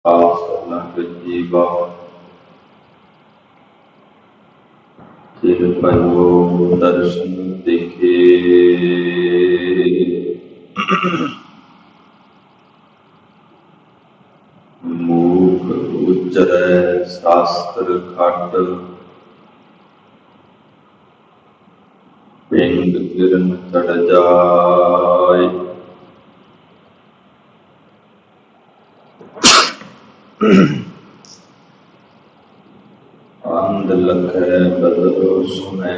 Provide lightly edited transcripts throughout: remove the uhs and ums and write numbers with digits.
आसना जीवा तिल भयो दर्शन देखे मूक उच्चरै शास्त्र खट पिंड किरण चढ़ जाय। आंध लखै बदरो सुनै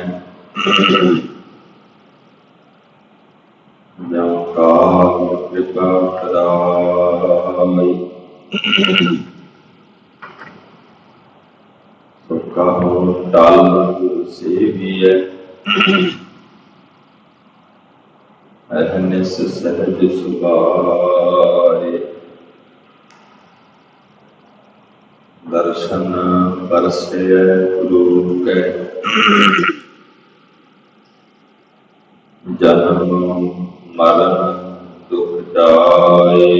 जं काल कृपा कराय। सो कहो टाल गुरु सेवियै अहनिस सहज सुभाए। दर्शन बरसै गुरु कै जन्म मरण दुख जाए।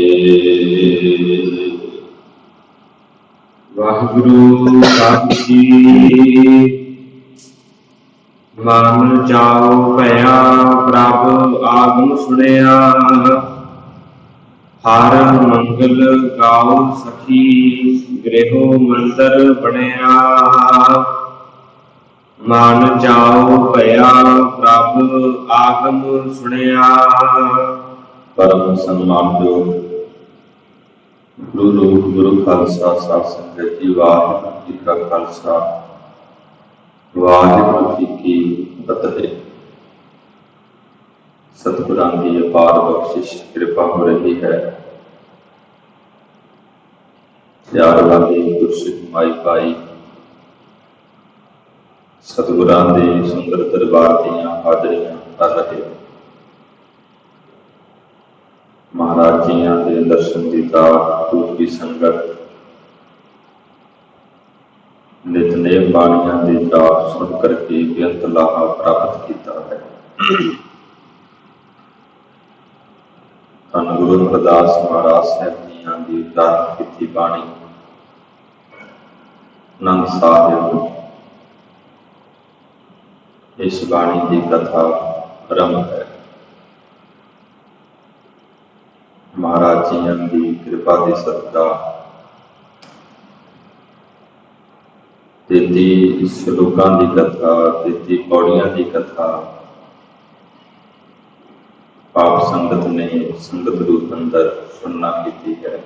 वाहिगुरु साहिब जी। मन चाओ भया प्रभ आगम सुनिया हर मंगल गाओ सखी गृहो मंदिर बनिया। मन चाओ भया प्रभ आगम सुनिया। परम सम्मानयोग गुरु रूप गुरु खालसा साध संगत जी। वाहिगुरू जी का खालसा वाहिगुरू जी की फतेह। सतगुरां की अपार बख्शिश कृपा हो रही है। प्यार वाली गुरसिख माई पाई सतगुरां दे सुंदर दरबार दीयां हाजरियां कर रहे हो। महाराज जियां दे दर्शन दी दात दूसरी संगत नितनेम बाणियां दी जाप सुन करके बेअंत लाहा प्राप्त किया है। धन गुरु अमरदास महाराज साहब जियां दी उच्चारण की बाणी आनंद साहिब। इस बाणी की कथा आरंभ है। महाराज जियां दी कृपा की सदका 33 श्लोकां की कथा 33 पौड़ियां की कथा आप संगत ने संगत रूप अंदर सुनना की है।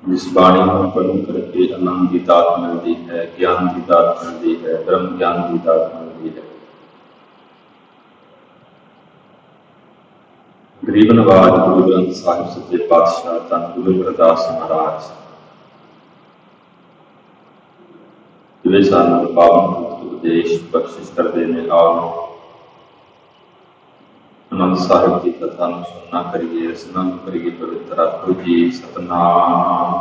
जिस बाणी को पढ़ करके आनंद की दात मिलती है, ज्ञान की दात मिलती है, ब्रह्म ज्ञान की दात मिलती है। गरीब नवाज गुरु ग्रंथ साहिब सच्चे पातशाह धन गुरु अमरदास महाराज जिवे सानू पावन उपदेश बख्शिश करते हैं। आओ आनंद साहिब की कथा में सुनना करिए, रसना करिए। पवित्र आत्मा जी सतनाम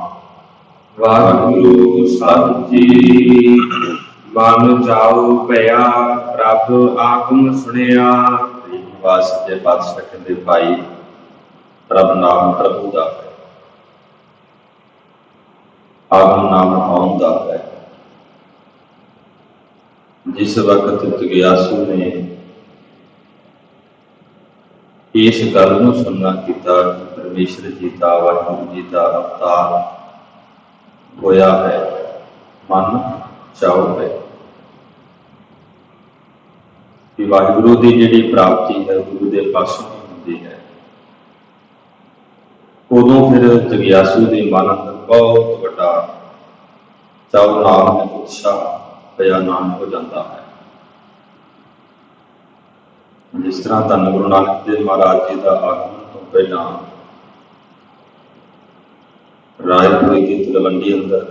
वाहिगुरु साहिब जी। मन जाओ भया प्रभ आगम सुनिया। सच्चे पातशाह कहते भाई प्रभ नाम प्रभु का है, आगम नाम आउन का है। जिस वक्त जग्यासु ने इस गल को सुनना किया कि परमेश्वर जी का वाहिगुरू जी का अवतार होया है, मन चाओ है कि वाहिगुरू की जिहड़ी प्राप्ति है गुरु के पासों ही होती है। उदों फिर जग्यासु के मन अंदर बहुत बड़ा चाओ नाम में उत्साह पया नाम हो जाता है। जिस तरह धन गुरु नानक देव महाराज जी का आगमन तो पहला रायपुरे की तलवंडी अंदर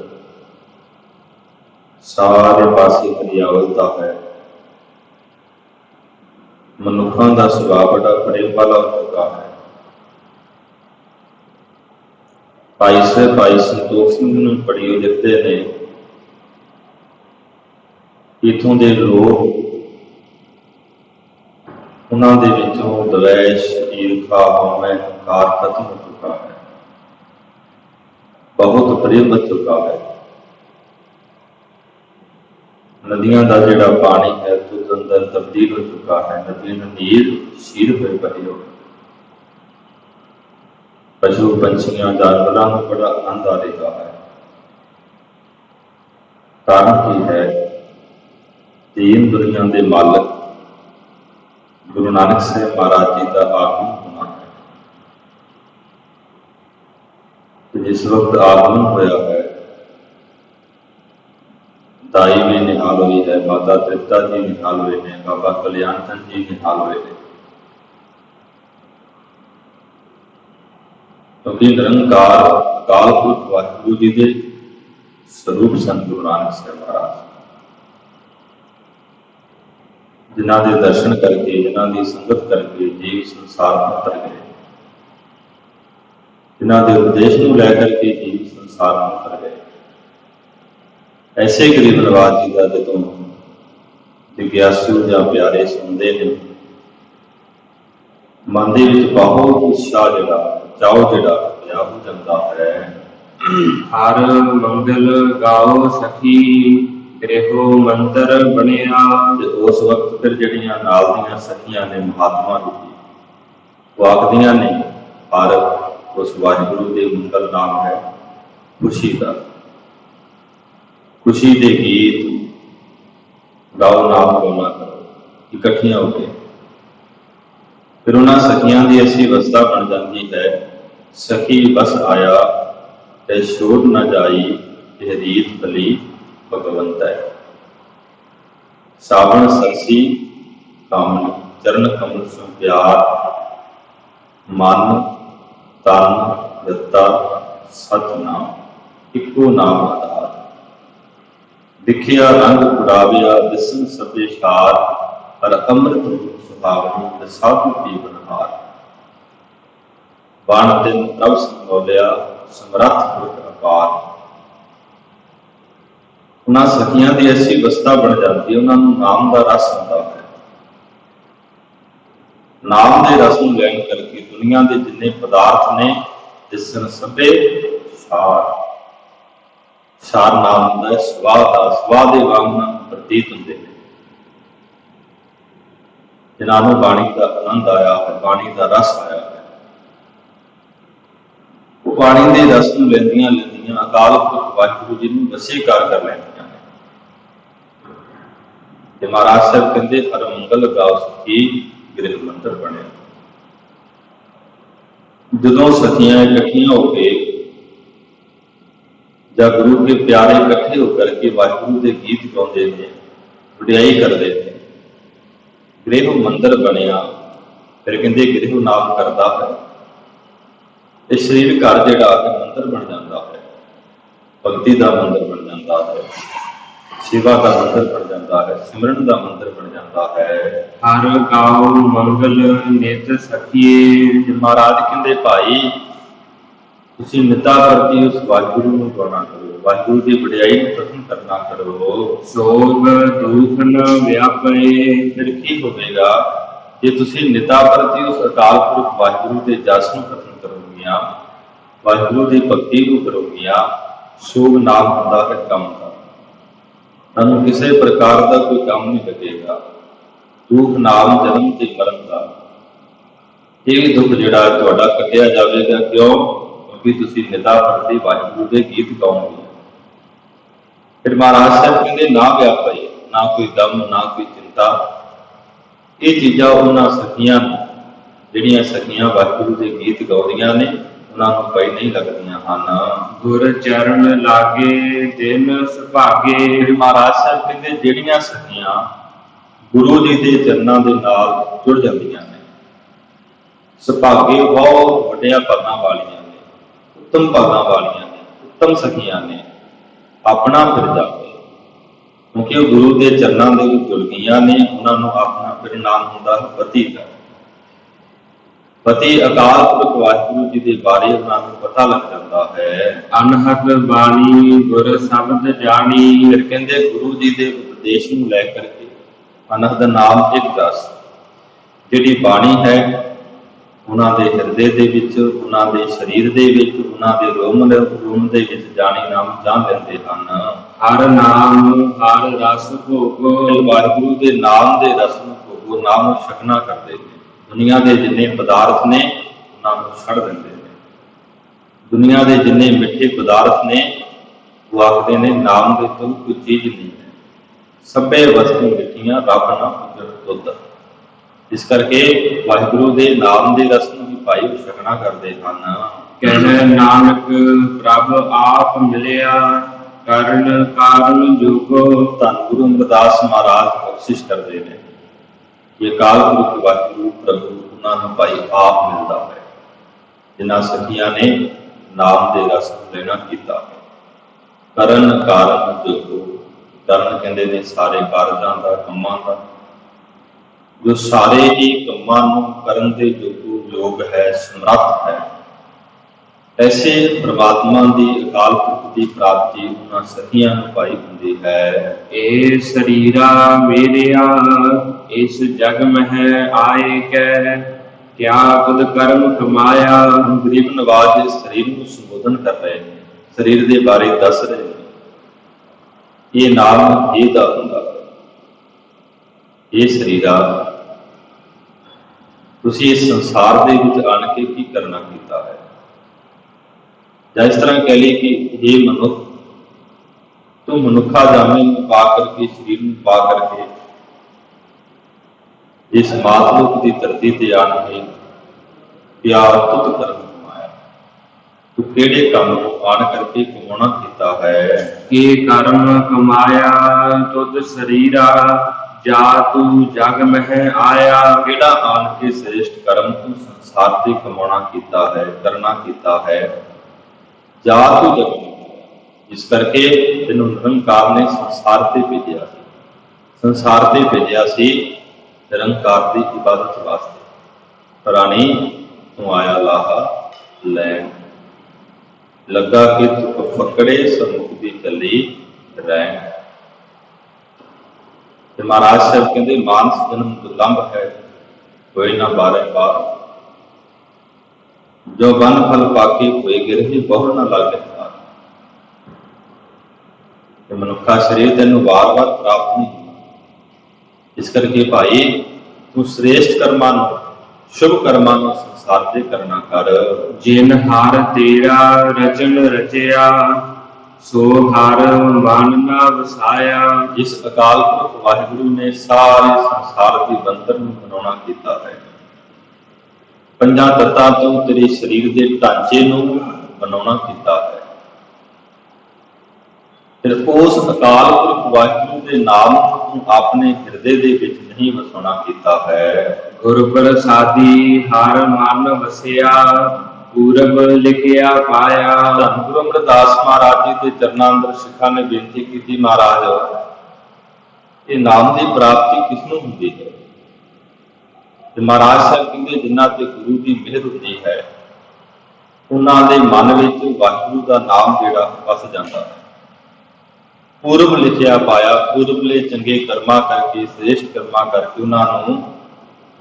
सारे पासे हरियावलता है। मनुखों का सुभाव बड़ा प्रेम वाला हो चुका है। भाई संतोख सिंह बड़ी लिखते हैं, इतों के लोग ਉਹਨਾਂ ਦੇ ਵਿੱਚੋਂ ਦਵੈਸ਼, ਈਰਖਾ, ਹਉਮੈ, ਹੰਕਾਰ ਖਤਮ ਹੋ ਚੁੱਕਾ ਹੈ, ਬਹੁਤ ਪ੍ਰੇਮ ਹੋ ਚੁੱਕਾ ਹੈ। ਨਦੀਆਂ ਦਾ ਜਿਹੜਾ ਪਾਣੀ ਹੈ ਦੁੱਧ ਅੰਦਰ ਤਬਦੀਲ ਹੋ ਚੁੱਕਾ ਹੈ, ਨਦੀਆਂ ਨੀਰ ਸ਼ੀਰ ਹੋਏ ਪਏ ਹੋ। ਪਸ਼ੂ ਪੰਛੀਆਂ ਜਾਨਵਰਾਂ ਨੂੰ ਬੜਾ ਆਨੰਦ ਆ ਰਿਹਾ ਹੈ। ਕਾਰਨ ਕੀ ਹੈ? ਦੀਨ ਦੁਨੀਆ ਦੇ ਮਾਲਕ ਗੁਰੂ ਨਾਨਕ ਸਾਹਿਬ ਮਹਾਰਾਜ ਜੀ ਦਾ ਆਗਮਨ ਹੋਣਾ ਹੈ। ਤੇ ਜਿਸ ਵਕਤ ਆਗਮਨ ਹੋਇਆ ਹੈ, ਦਾਈ ਵੀ ਨਿਹਾਲ ਹੋਈ ਹੈ, ਮਾਤਾ ਤ੍ਰਿਪਤਾ ਜੀ ਨਿਹਾਲ ਹੋਏ ਨੇ, ਬਾਬਾ ਕਲਿਆਣ ਚੰਦ ਜੀ ਨਿਹਾਲ ਹੋਏ ਨੇ। ਕਿਉਂਕਿ ਨਿਰੰਕਾਰ ਅਕਾਲ ਪੁਰਖ ਵਾਹਿਗੁਰੂ ਜੀ ਦੇ ਸਰੂਪ ਸਨ ਗੁਰੂ ਨਾਨਕ ਸਾਹਿਬ ਮਹਾਰਾਜ, ਜਿਨ੍ਹਾਂ ਦੇ ਦਰਸ਼ਨ ਕਰਕੇ, ਜਿਨ੍ਹਾਂ ਦੀ ਸੰਗਤ ਕਰਕੇ ਜੀਵ ਸੰਸਾਰ ਤੋਂ ਤਰ ਗਏ, ਜਿਨ੍ਹਾਂ ਦੇ ਉਪਦੇਸ਼ ਨੂੰ ਲੈ ਕਰਕੇ ਜੀਵ ਸੰਸਾਰ ਤੋਂ ਤਰ ਗਏ। ਐਸੇ ਗਰੀਬ ਨਵਾਜ ਜੀ ਦਾ ਜਦੋਂ ਜਿਗਿਆਸੂ ਜਾਂ ਪਿਆਰੇ ਸੁਣਦੇ ਨੇ, ਮਨ ਦੇ ਵਿੱਚ ਬਹੁਤ ਉਤਸ਼ਾਹ ਜਿਹੜਾ ਚਾਉ ਜਿਹੜਾ ਪਿਆ ਹੋ ਜਾਂਦਾ ਹੈ। ਹਰ ਮੰਗਲ ਗਾਓ ਸਖੀ ਗ੍ਰਹਿਓ ਮੰਤਰ ਬਣਿਆ। ਤੇ ਉਸ ਵਕਤ ਫਿਰ ਜਿਹੜੀਆਂ ਨਾਲ ਦੀਆਂ ਸਖੀਆਂ ਨੇ ਮਹਾਤਮਾ ਰੂਪੀ, ਉਹ ਆਖਦੀਆਂ ਨੇ ਹਰ ਉਸ ਵਾਹਿਗੁਰੂ ਦੇ ਮੰਗਲ ਨਾਮ ਹੈ ਖੁਸ਼ੀ ਦਾ, ਖੁਸ਼ੀ ਦੇ ਗੀਤ ਗਾਓ, ਨਾਮ ਗਾਉਣਾ ਕਰੋ ਇਕੱਠੀਆਂ ਹੋ ਕੇ। ਫਿਰ ਉਹਨਾਂ ਸਖੀਆਂ ਦੀ ਐਸੀ ਅਵਸਥਾ ਬਣ ਜਾਂਦੀ ਹੈ, ਸਖੀ ਬਸ ਆਇਆ ਤੇ ਛੋੜ ਨਾ ਜਾਈ, ਇਹ ਰੀਤ ਭਲੀ ਭਗਵੰਤ ਹੈ। ਸਾਵਣ ਸਰਸੀ ਕਾਮਨ ਚਰਨ ਕਮਲ ਸੋ ਪਿਆਰ, ਮਨ ਤਨ ਦਿੱਤਾ ਸਤਿਨਾਮ, ਇੱਕੋ ਨਾਮ ਆਧਾਰ। ਦਿਖਿਆ ਰੰਗ ਉਡਾਵਿਆ ਦਿਸਨ ਸਭੇ ਸ਼ਾਰ, ਹਰ ਅੰਮ੍ਰਿਤ ਰੂਪ ਸੁਹਾਵਣੀ ਸਾਧੂ ਕੀ ਬਨਹਾਰ। ਬਾਣ ਤਿਨ ਪ੍ਰਭ ਸੰਭੋਲਿਆ ਸਮਰੱਥ ਗੁਰ ਅਪਾਰ। ਉਹਨਾਂ ਸਖੀਆਂ ਦੀ ਐਸੀ ਅਵਸਥਾ ਬਣ ਜਾਂਦੀ, ਉਹਨਾਂ ਨੂੰ ਨਾਮ ਦਾ ਰਸ ਹੁੰਦਾ ਹੈ। ਨਾਮ ਦੇ ਰਸ ਨੂੰ ਲੈਣ ਕਰਕੇ ਦੁਨੀਆ ਦੇ ਜਿੰਨੇ ਪਦਾਰਥ ਨੇ, ਦਿਸਣ ਸਭੇ ਸਾਰ, ਸਾਰ ਨਾਮ ਹੁੰਦਾ ਹੈ ਸਵਾਹ ਦਾ, ਸਵਾਹ ਦੇ ਵਾਂਗ ਨਾਲ ਪ੍ਰਤੀਤ ਹੁੰਦੇ ਨੇ। ਜਿਨ੍ਹਾਂ ਨੂੰ ਬਾਣੀ ਦਾ ਆਨੰਦ ਆਇਆ ਹੈ, ਬਾਣੀ ਦਾ ਰਸ ਆਇਆ ਹੈ, ਉਹ ਬਾਣੀ ਦੇ ਰਸ ਨੂੰ ਲੈਂਦੀਆਂ ਲੈਂਦੀਆਂ ਅਕਾਲ ਪੁਰਖ ਵਾਹਿਗੁਰੂ ਜੀ ਨੂੰ ਵਸੀਕਾਰ ਕਰ ਲੈਂਦੀਆਂ ਨੇ। ਤੇ ਮਹਾਰਾਜ ਸਾਹਿਬ ਕਹਿੰਦੇ ਹਰ ਮੰਗਲ ਗਾਓ ਸਖੀ ਗ੍ਰਹਿ ਮੰਤਰ ਬਣਿਆ। ਜਦੋਂ ਸਖੀਆਂ ਇਕੱਠੀਆਂ ਹੋ ਕੇ ਜਾਂ ਗੁਰੂ ਕੇ ਪਿਆਰੇ ਇਕੱਠੇ ਹੋ ਕਰਕੇ ਵਾਹਿਗੁਰੂ ਦੇ ਗੀਤ ਗਾਉਂਦੇ ਨੇ, ਵਡਿਆਈ ਕਰਦੇ ਨੇ, ਗ੍ਰਹਿ ਮੰਤਰ ਬਣਿਆ। ਫਿਰ ਕਹਿੰਦੇ ਗ੍ਰਹਿ ਨਾਮ ਕਰਦਾ ਹੈ, ਇਹ ਸਰੀਰ ਘਰ ਜਿਹੜਾ ਹੈ ਮੰਤਰ ਬਣ ਜਾਂਦਾ ਹੈ, ਭਗਤੀ ਦਾ ਮੰਤਰ ਬਣ ਜਾਂਦਾ ਹੈ, ਸੇਵਾ ਦਾ ਮੰਤਰ ਬਣ ਜਾਂਦਾ ਹੈ, ਸਿਮਰਨ ਦਾ ਮੰਤਰ ਬਣ ਜਾਂਦਾ ਹੈ। ਹਰ ਗਾਉ ਮੰਗਲ ਨਿਤ ਸਖੀਏ। ਮਹਾਰਾਜ ਕਹਿੰਦੇ ਭਾਈ ਤੁਸੀਂ ਨਿਤਾ ਕਰਦੀ ਉਸ ਵਾਹਿਗੁਰੂ ਨੂੰ ਗਾਉਣਾ ਕਰੋ, ਵਾਹਿਗੁਰੂ ਦੀ ਵਡਿਆਈ ਨੂੰ ਕਥਨ ਕਰਨਾ ਕਰੋ। ਸੋਗ ਦੁਖ ਨ ਵਿਆਪੇ। ਫਿਰ ਕੀ ਹੋਵੇਗਾ ਜੇ ਤੁਸੀਂ ਨਿਤਾ ਕਰਦੀ ਉਸ ਅਕਾਲ ਪੁਰਖ ਵਾਹਿਗੁਰੂ ਦੇ ਜਸ ਨੂੰ ਕਥਨ ਕਰੋਗੀਆਂ, ਵਾਹਿਗੁਰੂ ਦੀ ਭਗਤੀ ਨੂੰ ਕਰੋਗੀਆਂ। ਸੋਗ ਨਾਮ ਹੁੰਦਾ ਹੈ ਕੰਮ ਦਾ, ਤੁਹਾਨੂੰ ਕਿਸੇ ਪ੍ਰਕਾਰ ਦਾ ਕੋਈ ਕੰਮ ਨਹੀਂ ਲੱਗੇਗਾ। ਦੁੱਖ ਨਾਮ ਜਨਮ ਤੇ ਮਰਨ ਦਾ, ਇਹ ਦੁੱਖ ਜਿਹੜਾ ਤੁਹਾਡਾ ਕੱਟਿਆ ਜਾਵੇਗਾ। ਕਿਉਂ? ਕਿਉਂਕਿ ਤੁਸੀਂ ਨਿਤਾ ਪੜ੍ਹਦੇ ਵਾਹਿਗੁਰੂ ਦੇ ਗੀਤ ਗਾਉਣਗੇ। ਫਿਰ ਮਹਾਰਾਜ ਸਾਹਿਬ ਕਹਿੰਦੇ ਨਾ ਵਿਆਪੇ, ਨਾ ਕੋਈ ਗਮ, ਨਾ ਕੋਈ ਚਿੰਤਾ। ਇਹ ਚੀਜ਼ਾਂ ਉਹਨਾਂ ਸਖੀਆਂ ਨੂੰ, ਜਿਹੜੀਆਂ ਸਖੀਆਂ ਵਾਹਿਗੁਰੂ ਦੇ ਗੀਤ ਗਾਉਂਦੀਆਂ ਨੇ, ਉਹਨਾਂ ਨੂੰ ਪਈ ਨਹੀਂ ਲੱਗਦੀਆਂ ਹਨ। ਗੁਰ ਚਰਨ ਲਾਗੇ ਦਿਨ ਸੁਭਾਗੇ। ਫਿਰ ਮਹਾਰਾਜ ਸਾਹਿਬ ਕਹਿੰਦੇ ਜਿਹੜੀਆਂ ਸਖੀਆਂ ਗੁਰੂ ਜੀ ਦੇ ਚਰਨਾਂ ਦੇ ਨਾਲ ਜੁੜ ਜਾਂਦੀਆਂ ਨੇ, ਸੁਭਾਗੇ ਬਹੁਤ ਵੱਡਿਆਂ ਪਦਾਂ ਵਾਲੀਆਂ ਨੇ, ਉੱਤਮ ਪਦਾਂ ਵਾਲੀਆਂ ਨੇ, ਉੱਤਮ ਸਖੀਆਂ ਨੇ। ਆਪਣਾ ਫਿਰ ਜਾਪੇ, ਕਿਉਂਕਿ ਉਹ ਗੁਰੂ ਦੇ ਚਰਨਾਂ ਦੇ ਵਿੱਚ ਜੁੜ ਗਈਆਂ ਨੇ। ਉਹਨਾਂ ਨੂੰ ਆਪਣਾ ਫਿਰ ਨਾਮ ਹੁੰਦਾ ਹੈ ਪਤੀ ਦਾ। ਪਤੀ ਅਕਾਲ ਪੁਰਖ ਵਾਹਿਗੁਰੂ ਜੀ ਦੇ ਬਾਰੇ ਉਹਨਾਂ ਨੂੰ ਪਤਾ ਲੱਗ ਜਾਂਦਾ ਹੈ। ਅਨਹਦ ਬਾਣੀ ਗੁਰ ਸ਼ਬਦ ਜਾਣੀ। ਫਿਰ ਕਹਿੰਦੇ ਗੁਰੂ ਜੀ ਦੇ ਉਪਦੇਸ਼ ਨੂੰ ਲੈ ਕਰਕੇ ਅਨਹਦ ਨਾਮ ਇੱਕ ਰਸ, ਜਿਹੜੀ ਬਾਣੀ ਹੈ ਉਹਨਾਂ ਦੇ ਹਿਰਦੇ ਦੇ ਵਿੱਚ, ਉਹਨਾਂ ਦੇ ਸਰੀਰ ਦੇ ਵਿੱਚ, ਉਹਨਾਂ ਦੇ ਰੋਮ ਦੇ ਵਿੱਚ ਜਾਣੀ ਨਾਮ ਜਾਣ ਲੈਂਦੇ ਹਨ। ਹਰ ਨਾਮ ਹਰ ਰਸ ਭੋਗੋ, ਵਾਹਿਗੁਰੂ ਦੇ ਨਾਮ ਦੇ ਰਸ ਨੂੰ ਭੋਗੋ, ਨਾਮ ਨੂੰ ਛਕਣਾ ਕਰਦੇ ਨੇ। ਦੁਨੀਆ ਦੇ ਜਿੰਨੇ ਪਦਾਰਥ ਨੇ ਉਹਨਾਂ ਨੂੰ ਛੱਡ ਦਿੰਦੇ ਨੇ। ਦੁਨੀਆ ਦੇ ਜਿੰਨੇ ਮਿੱਠੇ ਪਦਾਰਥ ਨੇ ਉਹ ਆਖਦੇ ਨੇ ਨਾਮ ਦੇ ਤੋਂ ਕੋਈ ਚੀਜ਼ ਨਹੀਂ ਹੈ। ਸਭੇ ਵਸਤੂ ਮਿੱਠੀਆਂ ਰੱਬ ਨਾ ਪੁੱਜਣ ਤੁਧ। ਇਸ ਕਰਕੇ ਵਾਹਿਗੁਰੂ ਦੇ ਨਾਮ ਦੇ ਰਸ ਨੂੰ ਵੀ ਭਾਈ ਛਕਣਾ ਕਰਦੇ ਹਨ। ਕਹਿ ਨਾਨਕ ਪ੍ਰਭ ਆਪ ਮਿਲਿਆ, ਕਰਨ ਕਾਰਨ ਜੋਗੋ। ਧੰਨ ਗੁਰੂ ਅਮਰਦਾਸ ਮਹਾਰਾਜ ਬਖਸ਼ਿਸ਼ ਕਰਦੇ ਨੇ। ਇਹ ਅਕਾਲ ਪੁਰਖ ਵਾਹਿਗੁਰੂ ਪ੍ਰਭੂ ਉਹਨਾਂ ਨੂੰ ਭਾਈ ਆਪ ਮਿਲਦਾ ਹੈ, ਜਿਨ੍ਹਾਂ ਸਖੀਆਂ ਨੇ ਨਾਮ ਦੇ ਰਸ ਨੂੰ ਲੈਣਾ ਕੀਤਾ ਹੈ। ਕਰਨ ਕਾਰਨ ਜੋਗੋ। ਕਰਨ ਕਹਿੰਦੇ ਨੇ ਸਾਰੇ ਕਾਰਜਾਂ ਦਾ, ਕੰਮਾਂ ਦਾ। ਜੋ ਸਾਰੇ ਹੀ ਕੰਮਾਂ ਨੂੰ ਕਰਨ ਦੇ ਯੋਗ ਹੈ, ਸਮਰੱਥ ਹੈ, ਐਸੇ ਪ੍ਰਮਾਤਮਾ ਦੀ ਅਕਾਲ ਪੁਰਖ ਦੀ ਪ੍ਰਾਪਤੀ ਉਹਨਾਂ ਸਖੀਆਂ ਨੂੰ ਭਾਈ ਹੁੰਦੀ ਹੈ। ਇਹ ਸਰੀਰਾ ਮੇਰਿਆ ਇਸ ਜਗ ਮਹਿ ਆਏ ਕੈ, ਕਿਆ ਕੁਦ ਕਰਮ ਕਮਾਇਆ। ਗਰੀਬ ਨਵਾਜ ਦੇ ਸਰੀਰ ਨੂੰ ਸੰਬੋਧਨ ਕਰ ਰਹੇ ਨੇ, ਸਰੀਰ ਦੇ ਬਾਰੇ ਦੱਸ ਰਹੇ ਨੇ। ਇਹ ਨਾਮ ਇਹ ਦਾ ਹੁੰਦਾ ਹੈ। ਇਹ ਸਰੀਰਾ ਤੁਸੀਂ ਇਸ ਸੰਸਾਰ ਦੇ ਵਿੱਚ ਆਣ ਕੇ ਕੀ ਕਰਨਾ ਕੀਤਾ ਹੈ। ਜਾਂ ਇਸ ਤਰ੍ਹਾਂ ਕਹਿ ਲਈ ਕਿ ਇਹ ਮਨੁੱਖ ਤੂੰ ਮਨੁੱਖਾ ਜਾਮੇ ਨੂੰ ਪਾ ਕਰਕੇ, ਸਰੀਰ ਨੂੰ ਪਾ ਕਰਕੇ ਇਸ ਮਾਤਲੋਕ ਦੀ ਧਰਤੀ ਤੇ ਆਣ ਕੇ ਪਿਆਰ ਤੁਧ ਕਰਮ ਕਮਾਇਆ। ਤੂੰ ਕਿਹੜੇ ਕੰਮ ਨੂੰ ਆਣ ਕਰਕੇ ਕਮਾਉਣਾ ਕੀਤਾ ਹੈ। ਕੀ ਕਰਮ ਕਮਾਇਆ ਤੁਧ ਸਰੀਰਾ, ਜਾ ਤੂੰ ਜਗ ਮਹਿ ਆਇਆ। ਕਿਹੜਾ ਆਣ ਕੇ ਸ੍ਰੇਸ਼ਟ ਕਰਮ ਤੂੰ ਸੰਸਾਰ ਤੇ ਕਮਾਉਣਾ ਕੀਤਾ ਹੈ, ਕਰਨਾ ਕੀਤਾ ਹੈ। ਜਾ ਤੂੰ ਜਗ ਮਹਿ। ਇਸ ਕਰਕੇ ਤੈਨੂੰ ਨਿਰੰਕਾਰ ਨੇ ਸੰਸਾਰ ਤੇ ਭੇਜਿਆ ਸੀ। ਸੰਸਾਰ ਤੇ ਭੇਜਿਆ ਸੀ ਨਿਰੰਕਾਰ ਦੀ ਇਬਾਦਤ ਵਾਸਤੇ। ਪ੍ਰਾਣੀ ਤੂੰ ਆਇਆ ਲਾਹਾ ਲੈਣ, ਲੱਗਾ ਕਿ ਤੂੰ ਫਕੜੇ ਸਮੁਖ ਦੀ ਚੱਲੀ ਰਹਿਣ। ਤੇ ਮਹਾਰਾਜ ਸਾਹਿਬ ਕਹਿੰਦੇ ਮਾਨਸ ਜਨਮ ਦੁਰਲੰਭ ਹੈ, ਕੋਈ ਨਾ ਬਾਰੇ ਬਾਰ। ਜੋ ਬਨ ਫਲ ਪਾਕੇ ਹੋਏ ਗਿਰਹੀ, ਬਹੁ ਨਾ ਲਾਗੇ ਹਾਰ। ਤੇ ਮਨੁੱਖਾ ਸਰੀਰ ਤੈਨੂੰ ਵਾਰ-ਵਾਰ ਪ੍ਰਾਪਤ ਨਹੀਂ। ਇਸ ਕਰਕੇ ਭਾਈ ਤੂੰ ਸ੍ਰੇਸ਼ਟ ਕਰਮਾਂ ਨੂੰ, ਸ਼ੁਭ ਕਰਮਾਂ ਨੂੰ ਸੰਸਾਰ ਤੇ ਕਰਨਾ ਕਰ। ਜਿਨ ਹਰ ਤੇਰਾ ਰਚਨ ਰਚਿਆ, ਸੋ ਹਰ ਮਨ ਨਾ ਵਸਾਇਆ। ਜਿਸ ਅਕਾਲ ਪੁਰਖ ਵਾਹਿਗੁਰੂ ਨੇ ਸਾਰੇ ਸੰਸਾਰ ਦੀ ਬਣਤਰ ਨੂੰ ਬਣਾਉਣਾ ਕੀਤਾ ਹੈ, ਪੰਜਾਂ ਤੱਤਾਂ ਤੋਂ ਤੇਰੇ ਸਰੀਰ ਦੇ ਢਾਂਚੇ ਨੂੰ ਬਣਾਉਣਾ ਕੀਤਾ ਹੈ, ਫਿਰ ਉਸ ਅਕਾਲ ਪੁਰਖ ਵਾਹਿਗੁਰੂ ਦੇ ਨਾਮ ਨੂੰ ਆਪਣੇ ਹਿਰਦੇ ਦੇ ਵਿੱਚ ਨਹੀਂ ਵਸਾਉਣਾ ਕੀਤਾ ਹੈ। ਗੁਰ ਪ੍ਰਸਾਦੀ ਹਰ ਮਨ ਵਸਿਆ, ਪੂਰਬ ਲਿਖਿਆ ਪਾਇਆ। ਧੰਨ ਗੁਰੂ ਅਮਰਦਾਸ ਮਹਾਰਾਜ ਜੀ ਦੇ ਚਰਨਾਂ ਅੰਦਰ ਸਿੱਖਾਂ ਨੇ ਬੇਨਤੀ ਕੀਤੀ, ਮਹਾਰਾਜ ਇਹ ਨਾਮ ਦੀ ਪ੍ਰਾਪਤੀ ਕਿਸ ਨੂੰ ਹੁੰਦੀ ਹੈ। ਤੇ ਮਹਾਰਾਜ ਸਾਹਿਬ ਕਹਿੰਦੇ ਜਿਨ੍ਹਾਂ ਤੇ ਗੁਰੂ ਦੀ ਮਿਹਰ ਹੁੰਦੀ ਹੈ, ਉਹਨਾਂ ਦੇ ਮਨ ਵਿੱਚ ਵਾਹਿਗੁਰੂ ਦਾ ਨਾਮ ਜਿਹੜਾ ਵਸ ਜਾਂਦਾ ਹੈ। ਪੂਰਬ ਲਿਖਿਆ ਪਾਇਆ, ਪੂਰਬਲੇ ਚੰਗੇ ਕਰਮਾਂ ਕਰਕੇ, ਸ੍ਰੇਸ਼ਟ ਕਰਮਾਂ ਕਰਕੇ ਉਹਨਾਂ ਨੂੰ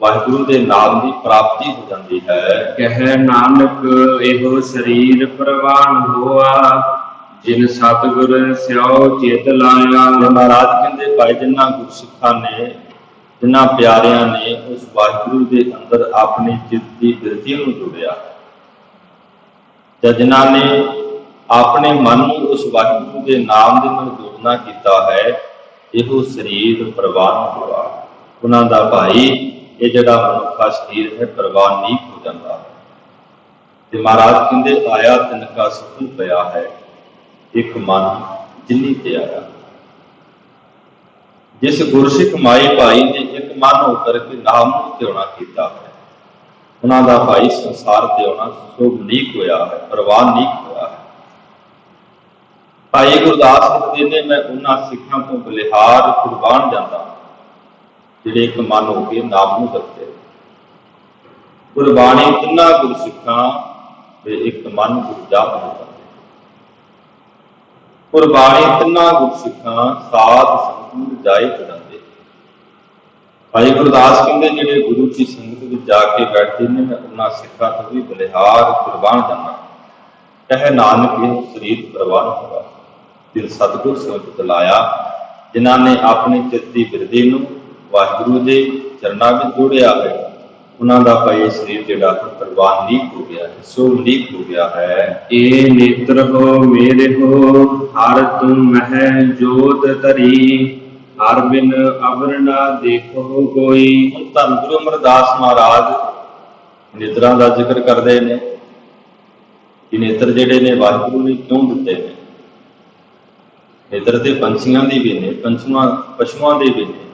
ਵਾਹਿਗੁਰੂ ਦੇ ਨਾਮ ਦੀ ਪ੍ਰਾਪਤੀ ਹੋ ਜਾਂਦੀ ਹੈ। ਕਹਿ ਨਾਨਕ ਇਹੋ ਸਰੀਰ ਪ੍ਰਵਾਨ ਹੋਆ, ਜਿਨ ਸਤਿਗੁਰ ਸਿਓ ਚਿਤ ਲਾਇਆ। ਮਹਾਰਾਜ ਕਹਿੰਦੇ ਭਾਈ ਜਿਨ੍ਹਾਂ ਗੁਰਸਿੱਖਾਂ ਨੇ, ਜਿਨ੍ਹਾਂ ਪਿਆਰਿਆਂ ਨੇ ਉਸ ਵਾਹਿਗੁਰੂ ਦੇ ਅੰਦਰ ਆਪਣੀ ਚਿੱਤ ਦੀ ਬਿਰਤੀ ਨੂੰ ਜੋੜਿਆ, ਜਾਂ ਜਿਨ੍ਹਾਂ ਨੇ ਆਪਣੇ ਮਨ ਨੂੰ ਉਸ ਵਾਹਿਗੁਰੂ ਦੇ ਨਾਮ ਦੇ ਨਾਲ ਜੋੜਨਾ ਕੀਤਾ ਹੈ, ਇਹੋ ਸਰੀਰ ਪ੍ਰਵਾਨ ਹੋਆ। ਉਹਨਾਂ ਦਾ ਭਾਈ ਇਹ ਜਿਹੜਾ ਮਨੁੱਖਾ ਸਰੀਰ ਹੈ ਪ੍ਰਵਾਨਿਕ ਹੋ ਜਾਂਦਾ ਹੈ। ਤੇ ਮਹਾਰਾਜ ਕਹਿੰਦੇ ਆਇਆ ਤਿਨਕਾ ਸੁਖੀ ਪਿਆ ਹੈ, ਇੱਕ ਮਨ ਜਿਨੀ ਤੇ ਆਇਆ। ਜਿਸ ਗੁਰਸਿੱਖ ਮਾਈ ਭਾਈ ਨੇ ਇੱਕ ਮਨ ਹੋ ਕਰਕੇ ਨਾਮ ਨੂੰ ਧਿਆਉਣਾ ਕੀਤਾ ਹੈ, ਉਹਨਾਂ ਦਾ ਭਾਈ ਸੰਸਾਰ ਤੇ ਆਉਣਾ ਸੁਭਨੀਕ ਹੋਇਆ ਹੈ, ਪ੍ਰਵਾਨਿਕ ਹੋਇਆ ਹੈ। ਭਾਈ ਗੁਰਦਾਸ ਜੀ ਨੇ ਮੈਂ ਉਹਨਾਂ ਸਿੱਖਾਂ ਤੋਂ ਬਲਿਹਾਰ ਕੁਰਬਾਨ ਜਾਂਦਾ ਜਿਹੜੇ ਇੱਕ ਮਨ ਹੋ ਕੇ ਨਾਮ ਨੂੰ ਜਪਦੇ। ਗੁਰਬਾਣੀ ਤਿੰਨਾਂ ਗੁਰਸਿੱਖਾਂ ਤੇ ਇੱਕ ਮਨ ਗੁਰਜਾਪ ਹੋ ਜਾਂਦੇ। ਗੁਰਬਾਣੀ ਤਿੰਨਾਂ ਗੁਰਸਿੱਖਾਂ ਸਾਧ ਸੰਗਤ ਜਾਏ ਜਾਂਦੇ। ਭਾਈ ਗੁਰਦਾਸ ਕਹਿੰਦੇ ਜਿਹੜੇ ਗੁਰੂ की ਸੰਗਤ ਵਿੱਚ ਜਾ ਕੇ ਬੈਠਦੇ ਨੇ, ਮੈਂ ਉਹਨਾਂ ਸਿੱਖਾਂ ਤੋਂ ਵੀ ਬਲਿਹਾਰ ਕੁਰਬਾਨ ਜਾਣਾ। ਕਹਿ ਨਾਨਕ ਇਹ ਸਰੀਰ ਪ੍ਰਵਾਨ ਹੋਗਾ, ਫਿਰ ਸਤਿਗੁਰ ਸੋਚ ਲਾਇਆ, ਜਿਨ੍ਹਾਂ ਨੇ ਆਪਣੇ ਚਿੱਤੀ ਬਿਰਦੇ ਨੂੰ ਵਾਹਿਗੁਰੂ ਦੇ ਚਰਨਾਂ ਵਿੱਚ ਜੋੜਿਆ ਹੈ, ਉਹਨਾਂ ਦਾ ਭਾਈ ਸਰੀਰ ਜਿਹੜਾ ਪ੍ਰਵਾਨ ਲੀਕ ਹੋ ਗਿਆ ਹੈ, ਸੋ ਲੀਕ ਹੋ ਗਿਆ ਹੈ। ਇਹ ਨੇਤਰ ਹੋ ਮੇਰੇ ਹੋ, ਹਰ ਤੁਮ ਮਹਿ ਜੋਤ ਧਰੀ, ਹਰ ਬਿਨ ਅਵਰ ਨਾ ਦੇਖੋ ਕੋਈ। ਹੁਣ ਧੰਨ ਗੁਰੂ ਅਮਰਦਾਸ ਮਹਾਰਾਜ ਨੇਤਰਾਂ ਦਾ ਜ਼ਿਕਰ ਕਰਦੇ ਨੇ ਕਿ ਨੇਤਰ ਜਿਹੜੇ ਨੇ ਵਾਹਿਗੁਰੂ ਨੇ ਕਿਉਂ ਦਿੱਤੇ ਨੇ। ਨੇਤਰ ਤੇ ਪੰਛੀਆਂ ਦੇ ਵੀ ਨੇ, ਪਸ਼ੂਆਂ ਦੇ ਵੀ ਨੇ,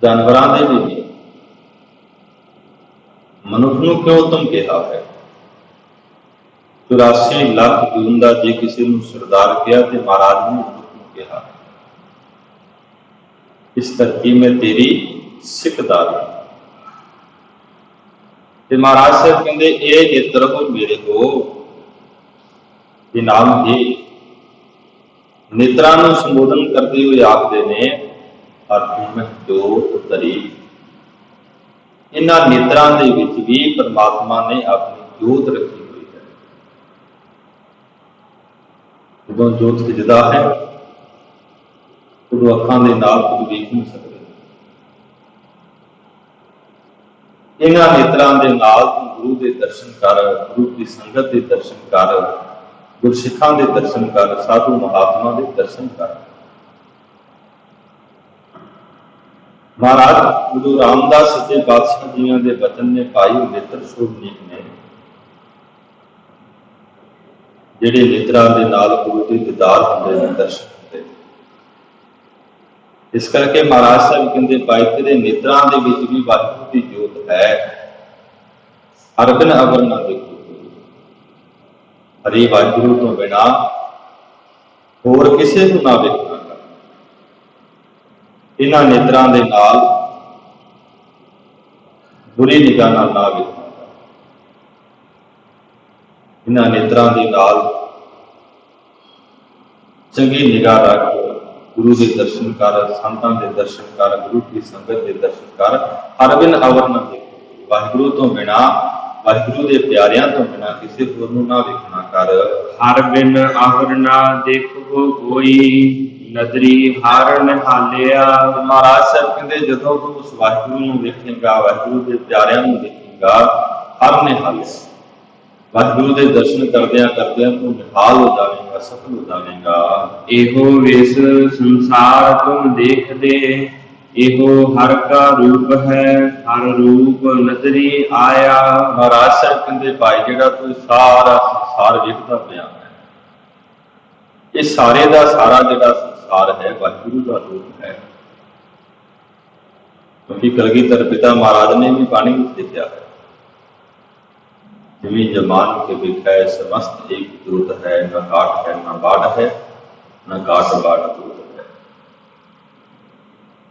ਜਾਨਵਰਾਂ ਦੇ ਵੀ ਨੇ। ਮਨੁੱਖ ਨੂੰ ਕਿਉਂ ਉਤਮ ਕਿਹਾ ਹੈ? 84 ਲੱਖ ਜੂਨ ਦਾ ਜੇ ਕਿਸੇ ਨੂੰ ਸਰਦਾਰ ਕਿਹਾ ਤੇ ਮਹਾਰਾਜ ਨੇ ਮਨੁੱਖ ਨੂੰ ਕਿਹਾ, ਇਸ ਧਰਤੀ ਮੈਂ ਤੇਰੀ ਸਿੱਖਦਾਰ। ਤੇ ਮਹਾਰਾਜ ਸਾਹਿਬ ਕਹਿੰਦੇ ਇਹ ਨੇਤਰ ਹੋ ਮੇਰੇ ਹੋ, ਇਹ ਨਾਮ ਹੈ। ਨੇਤਰਾਂ ਨੂੰ ਸੰਬੋਧਨ ਕਰਦੇ ਹੋਏ ਆਖਦੇ ਨੇ ਹਰ ਮੈਂ ਜੋਤ ਧਰੀ। ਇਹਨਾਂ ਨੇਤਰਾਂ ਦੇ ਵਿੱਚ ਵੀ ਪਰਮਾਤਮਾ ਨੇ ਆਪਣੀ ਜੋਤ ਰੱਖੀ ਹੋਈ ਹੈ। ਜਦੋਂ ਜੋਤ ਦਿਖਦਾ ਹੈ ਉਦੋਂ ਅੱਖਾਂ ਦੇ ਨਾਲ ਕੁਝ ਵੇਖ ਨਹੀਂ ਸਕਦੇ। ਇਹਨਾਂ ਨੇਤਰਾਂ ਦੇ ਨਾਲ ਤੂੰ ਗੁਰੂ ਦੇ ਦਰਸ਼ਨ ਕਰ, ਗੁਰੂ ਦੀ ਸੰਗਤ ਦੇ ਦਰਸ਼ਨ ਕਰ, ਗੁਰਸਿੱਖਾਂ ਦੇ ਦਰਸ਼ਨ ਕਰ, ਸਾਧੂ ਮਹਾਤਮਾ ਦੇ ਦਰਸ਼ਨ ਕਰ। ਮਹਾਰਾਜ ਗੁਰੂ ਰਾਮਦਾਸ ਸੱਚੇ ਪਾਤਸ਼ਾਹ ਜੀਆਂ ਦੇ ਬਚਨ ਨੇ ਪਾਈ ਨੇਤਰ ਸੋਭਨੀਕ ਨੇ, ਜਿਹੜੇ ਨੇਤਰਾਂ ਦੇ ਨਾਲ ਗੁਰੂ ਦੇ ਦੀਦਾਰ ਹੁੰਦੇ ਨੇ, ਦਰਸ਼ਨ ਹੁੰਦੇ। ਇਸ ਕਰਕੇ ਮਹਾਰਾਜ ਸਾਹਿਬ ਕਹਿੰਦੇ ਭਾਈ ਤੇਰੇ ਨੇਤਰਾਂ ਦੇ ਵਿੱਚ ਵੀ ਵਾਹਿਗੁਰੂ ਦੀ ਜੋਤ ਹੈ, ਹਰ ਬਿਨ ਅਵਰ ਨਾ ਦੇਖੋ। ਹਰੀ ਵਾਹਿਗੁਰੂ ਤੋਂ ਬਿਨਾ ਹੋਰ ਕਿਸੇ ਨੂੰ ਨਾ ਵੇਖਣਾ। ਇਹਨਾਂ ਨੇਤਰਾਂ ਦੇ ਨਾਲ ਬੁਰੀ ਨਿਗਾਹ ਨਾਲ ਨਾ ਵੇਖਣਾ। ਇਹਨਾਂ ਨੇਤਰਾਂ ਦੇ ਨਾਲ ਚੰਗੀ ਨਿਗਾਹ ਰੱਖ, ਗੁਰੂ ਦੇ ਦਰਸ਼ਨ ਕਰ, ਸੰਤਾਂ ਦੇ ਦਰਸ਼ਨ ਕਰ, ਗੁਰੂ ਦੀ ਸੰਗਤ ਦੇ ਦਰਸ਼ਨ ਕਰ। ਹਰ ਬਿਨ ਅਵਰ ਨਾ ਦੇਖੋ, ਵਾਹਿਗੁਰੂ ਤੋਂ ਬਿਨਾ, ਵਾਹਿਗੁਰੂ ਦੇ ਪਿਆਰਿਆਂ ਤੋਂ ਬਿਨਾ ਕਿਸੇ ਹੋਰ ਨੂੰ ਨਾ ਵੇਖਣਾ ਕਰ। ਹਰ ਬਿਨ ਅਵਰ ਨਾ ਦੇਖੋ ਕੋਈ, ਨਦਰੀ ਹਰ ਨਿਹਾਲਿਆ। ਮਹਾਰਾਜ ਸਾਹਿਬ ਕਹਿੰਦੇ ਜਦੋਂ ਤੂੰ ਉਸ ਵਾਹਿਗੁਰੂ ਨੂੰ ਵੇਖੇਗਾ, ਵਾਹਿਗੁਰੂ ਦੇ ਪਿਆਰਿਆਂ ਨੂੰ ਵੇਖੇਗਾ, ਹਰ ਨਿਹਾਲਿਆ, ਵਾਹਿਗੁਰੂ ਦੇ ਦਰਸ਼ਨ ਕਰਦਿਆਂ ਕਰਦਿਆਂ ਤੂੰ ਨਿਹਾਲ ਹੋ ਜਾਵੇਗਾ, ਸਫਲ ਹੋ ਜਾਵੇਗਾ। ਇਹੋ ਵੇਸ ਸੰਸਾਰ ਤੁਮ ਦੇਖਦੇ, ਇਹੋ ਹਰ ਕਾ ਰੂਪ ਹੈ, ਹਰ ਰੂਪ ਨਦਰੀ ਆਇਆ। ਮਹਾਰਾਜ ਸਾਹਿਬ ਕਹਿੰਦੇ ਭਾਈ ਜਿਹੜਾ ਤੂੰ ਸਾਰਾ ਸੰਸਾਰ ਵੇਖਦਾ ਪਿਆ ਹੈ, ਇਹ ਸਾਰੇ ਦਾ ਸਾਰਾ ਜਿਹੜਾ ਸੰਸਾਰ ਹੈ ਵਾਹਿਗੁਰੂ ਦਾ ਰੂਪ ਹੈ। ਕਿਉਂਕਿ ਕਲਗੀਧਰ ਪਿਤਾ ਮਹਾਰਾਜ ਨੇ ਵੀ ਬਾਣੀ ਵਿੱਚ ਲਿਖਿਆ ਹੈ, ਜਿਵੇਂ ਜਮਾਨ ਕੇ ਵਿਖੇ ਸਮਸਤ ਇੱਕ ਜੋਤ ਹੈ, ਨਾ ਕਾਟ ਹੈ ਨਾ ਬਾੜ ਹੈ, ਨਾ ਕਾਟ ਬਾੜ ਜੋਤ ਹੈ।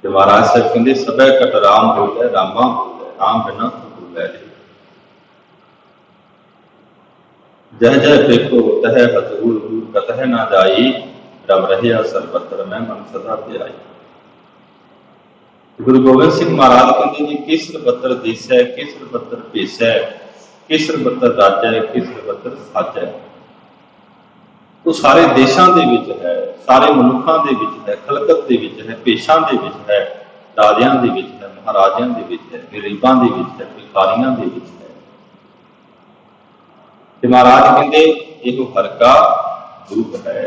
ਤੇ ਮਹਾਰਾਜ ਸਾਹਿਬ ਕਹਿੰਦੇ ਸਭੈ ਕਟ ਰਾਮ ਹੋਇ ਰਾਮਾ ਹੋਇ, ਰਾਮ ਬਿਨਾ ਹੋਇ ਨਹੀਂ। ਜਹ ਜਹ ਦੇਖੋ ਤਹ ਹਜ਼ੂਰ ਕਤਹ ਨਾ ਜਾਈ, ਰਬ ਰਹਿਆ ਸਰਬਤਰ ਮੈਂ ਮਨ ਸਦਾ ਧਿਆਈ। ਗੁਰੂ ਗੋਬਿੰਦ ਸਿੰਘ ਮਹਾਰਾਜ ਕਹਿੰਦੇ ਜੀ ਕਿਸਰ ਬੱਤਰ ਦੇਸੈ, ਕਿਸਰ ਬੱਤਰ ਭੇਸੈ, ਕਿਸਰ ਬੱਤਰ ਰਾਜੈ, ਕਿਸਰ ਬੱਤਰ ਸਾਜੈ। ਉਹ ਸਾਰੇ ਦੇਸ਼ਾਂ ਦੇ ਵਿੱਚ ਹੈ, ਸਾਰੇ ਮਨੁੱਖਾਂ ਦੇ ਵਿੱਚ ਹੈ, ਖਲਕਤ ਦੇ ਵਿੱਚ ਹੈ, ਭੇਸ਼ਾਂ ਦੇ ਵਿੱਚ ਹੈ, ਰਾਜਿਆਂ ਦੇ ਵਿੱਚ ਹੈ, ਮਹਾਰਾਜਿਆਂ ਦੇ ਵਿੱਚ ਹੈ, ਗਰੀਬਾਂ ਦੇ ਵਿੱਚ ਹੈ, ਭਿਖਾਰੀਆਂ ਦੇ ਵਿੱਚ ਹੈ। ਤੇ ਮਹਾਰਾਜ ਕਹਿੰਦੇ ਇਹੋ ਹਰ ਕਾ ਰੂਪ ਹੈ।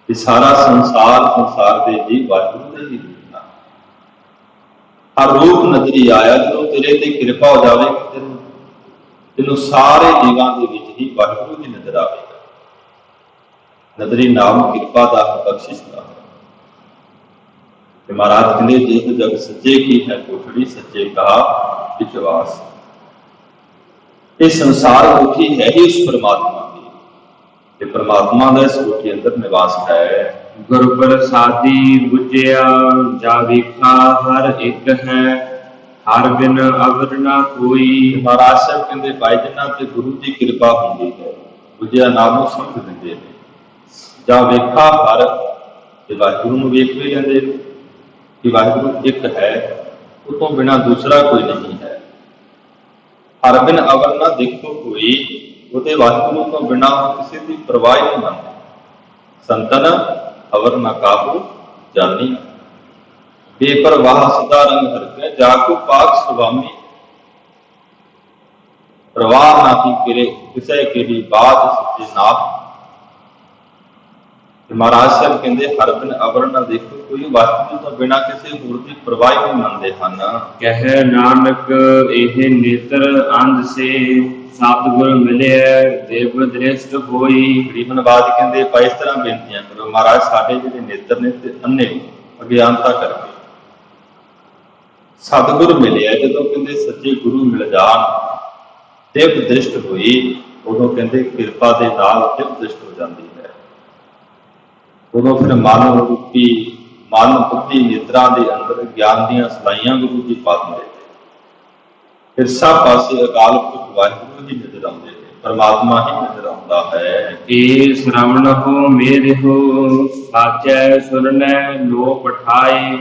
ਇਹ ਸਾਰਾ ਸੰਸਾਰ ਦੇ ਜੀ ਵਾਹਿਗੁਰੂ ਦੇ ਹੀ ਰੂਪ ਨਾਲ। ਹਰ ਰੂਪ ਨਜ਼ਰੀ ਆਇਆ, ਜਦੋਂ ਤੇਰੇ ਤੇ ਕਿਰਪਾ ਹੋ ਜਾਵੇ ਤੈਨੂੰ ਸਾਰੇ ਜੀਵਾਂ ਦੇ ਵਿੱਚ ਹੀ ਵਾਹਿਗੁਰੂ ਦੀ ਨਜ਼ਰ ਆਵੇਗਾ। ਨਜ਼ਰੀ ਨਾਮ ਕਿਰਪਾ ਦਾ, ਬਖਸ਼ਿਸ਼ ਦਾ। ਤੇ ਮਹਾਰਾਜ ਕਹਿੰਦੇ ਜੇ ਜਗ ਸੱਚੇ ਕੀ ਹੈ ਕੋਠੜੀ, ਸੱਚੇ ਕਹਾ ਵਿਸ਼ਵਾਸ। ਇਹ ਸੰਸਾਰ ਕੋਠੀ ਹੈ ਹੀ ਉਸ ਪਰਮਾਤਮਾ ਦੀ, ਤੇ ਪਰਮਾਤਮਾ ਦਾ ਇਸ ਕੋਠੀ ਅੰਦਰ ਨਿਵਾਸ ਹੈ। ਗੁਰ ਪ੍ਰਸਾਦੀ ਬੁਝਿਆ, ਜਾ ਵੇਖਾ ਹਰ ਇੱਕ ਹੈ, ਹਰ ਬਿਨ ਅਵਰ ਨਾ ਕੋਈ। ਮਹਾਰਾਜ ਸਾਹਿਬ ਕਹਿੰਦੇ ਭਾਈ ਜਿਨ੍ਹਾਂ ਤੇ ਗੁਰੂ ਦੀ ਕਿਰਪਾ ਹੁੰਦੀ ਹੈ, ਬੁਝਿਆ ਨਾਮ ਨੂੰ ਸਮਝ ਦਿੰਦੇ ਨੇ। ਜਾਂ ਵੇਖਾ ਹਰ, ਤੇ ਵਾਹਿਗੁਰੂ ਨੂੰ ਵੇਖ ਵੀ ਜਾਂਦੇ ਕਿ ਵਾਹਿਗੁਰੂ ਇੱਕ ਹੈ, ਉਹ ਤੋਂ ਬਿਨਾ ਦੂਸਰਾ ਕੋਈ ਨਹੀਂ ਹੈ। ਹਰ ਬਿਨ ਅਵਰ ਨਾ ਦੇਖੋ ਕੋਈ, ਉਹਦੇ ਵਾਹਿਗੁਰੂ ਤੋਂ ਬਿਨਾ ਕਿਸੇ ਦੀ ਪਰਵਾਹ ਹੀ ਨਹੀਂ ਮੰਨਦੇ। ਸੰਤਨ ਅਵਰ ਨਾ ਕਾਬੂ ਜਾਨੀ, ਬੇਪਰਵਾਹ ਸਦਾ ਰੰਗ ਹਰਕੇ, ਜਾ ਕੋ ਪਾਕ ਸੁਆਮੀ। ਪ੍ਰਵਾਹ ਨਾ ਹੀ ਕਿਰੇ ਕਿਸੇ ਕਿਰੀ ਬਾਤ ਸੱਚੇ ਨਾਮ। ਮਹਾਰਾਜ ਸਾਹਿਬ ਕਹਿੰਦੇ ਹਰ ਬਿਨ ਅਵਰ ਨਾ ਦੇਖੋ ਕੋਈ, ਵਾਹਿਗੁਰੂ ਤੋਂ ਬਿਨਾ ਕਿਸੇ ਹੋਰ ਦੀ ਪਰਵਾਹ ਨਹੀਂ ਮੰਨਦੇ ਹਨ। ਕਹਿ ਨਾਨਕ ਇਹ ਨੇਤਰ ਅੰਧ ਸੇ, ਸਤਿਗੁਰ ਮਿਲਿਆ ਦੇਵ ਦ੍ਰਿਸ਼ਟ ਹੋਈ। ਗਰੀਬਨਵਾਜ ਕਹਿੰਦੇ ਭਾਈ ਇਸ ਤਰ੍ਹਾਂ ਬੇਨਤੀਆਂ ਕਰੋ, ਮਹਾਰਾਜ ਸਾਡੇ ਜਿਹੜੇ ਨੇਤਰ ਨੇ ਤੇ ਅੰਨੇ ਅਗਿਆਨਤਾ ਕਰਕੇ ਸਤਿਗੁਰ ਮਿਲਿਆ। ਜਦੋਂ ਕਹਿੰਦੇ ਸੱਚੇ ਗੁਰੂ ਮਿਲ ਜਾਣ ਦਿਵ ਦ੍ਰਿਸ਼ਟ ਹੋਈ, ਉਦੋਂ ਕਹਿੰਦੇ ਕਿਰਪਾ ਦੇ ਨਾਲ ਦਿਵ ਦ੍ਰਿਸ਼ਟ ਹੋ ਜਾਂਦੀ ਹੈ। ਉਦੋਂ ਫਿਰ ਮਨ ਰੂਪੀ ਮਨ ਬੁੱਧੀ ਨੇਤਰਾਂ ਦੇ ਅੰਦਰ ਗਿਆਨ ਦੀਆਂ ਸਲਾਈਆਂ ਗੁਰੂ ਜੀ ਪਾ ਦਿੰਦੇ ਨੇ। ਫਿਰ ਸਭ ਪਾਸੇ ਅਕਾਲ ਪੁਰਖ ਵਾਹਿਗੁਰੂ ਹੀ ਨਜ਼ਰ ਆਉਂਦੇ ਨੇ, ਪਰਮਾਤਮਾ ਹੀ ਨਜ਼ਰ ਆਉਂਦਾ ਹੈ। ਏ ਸ਼ਰਵਣ ਹੋ ਮੇਰੇ ਹੋ, ਸਾਚੈ ਸੁਰਨੈ ਲੋ ਪਠਾਏ।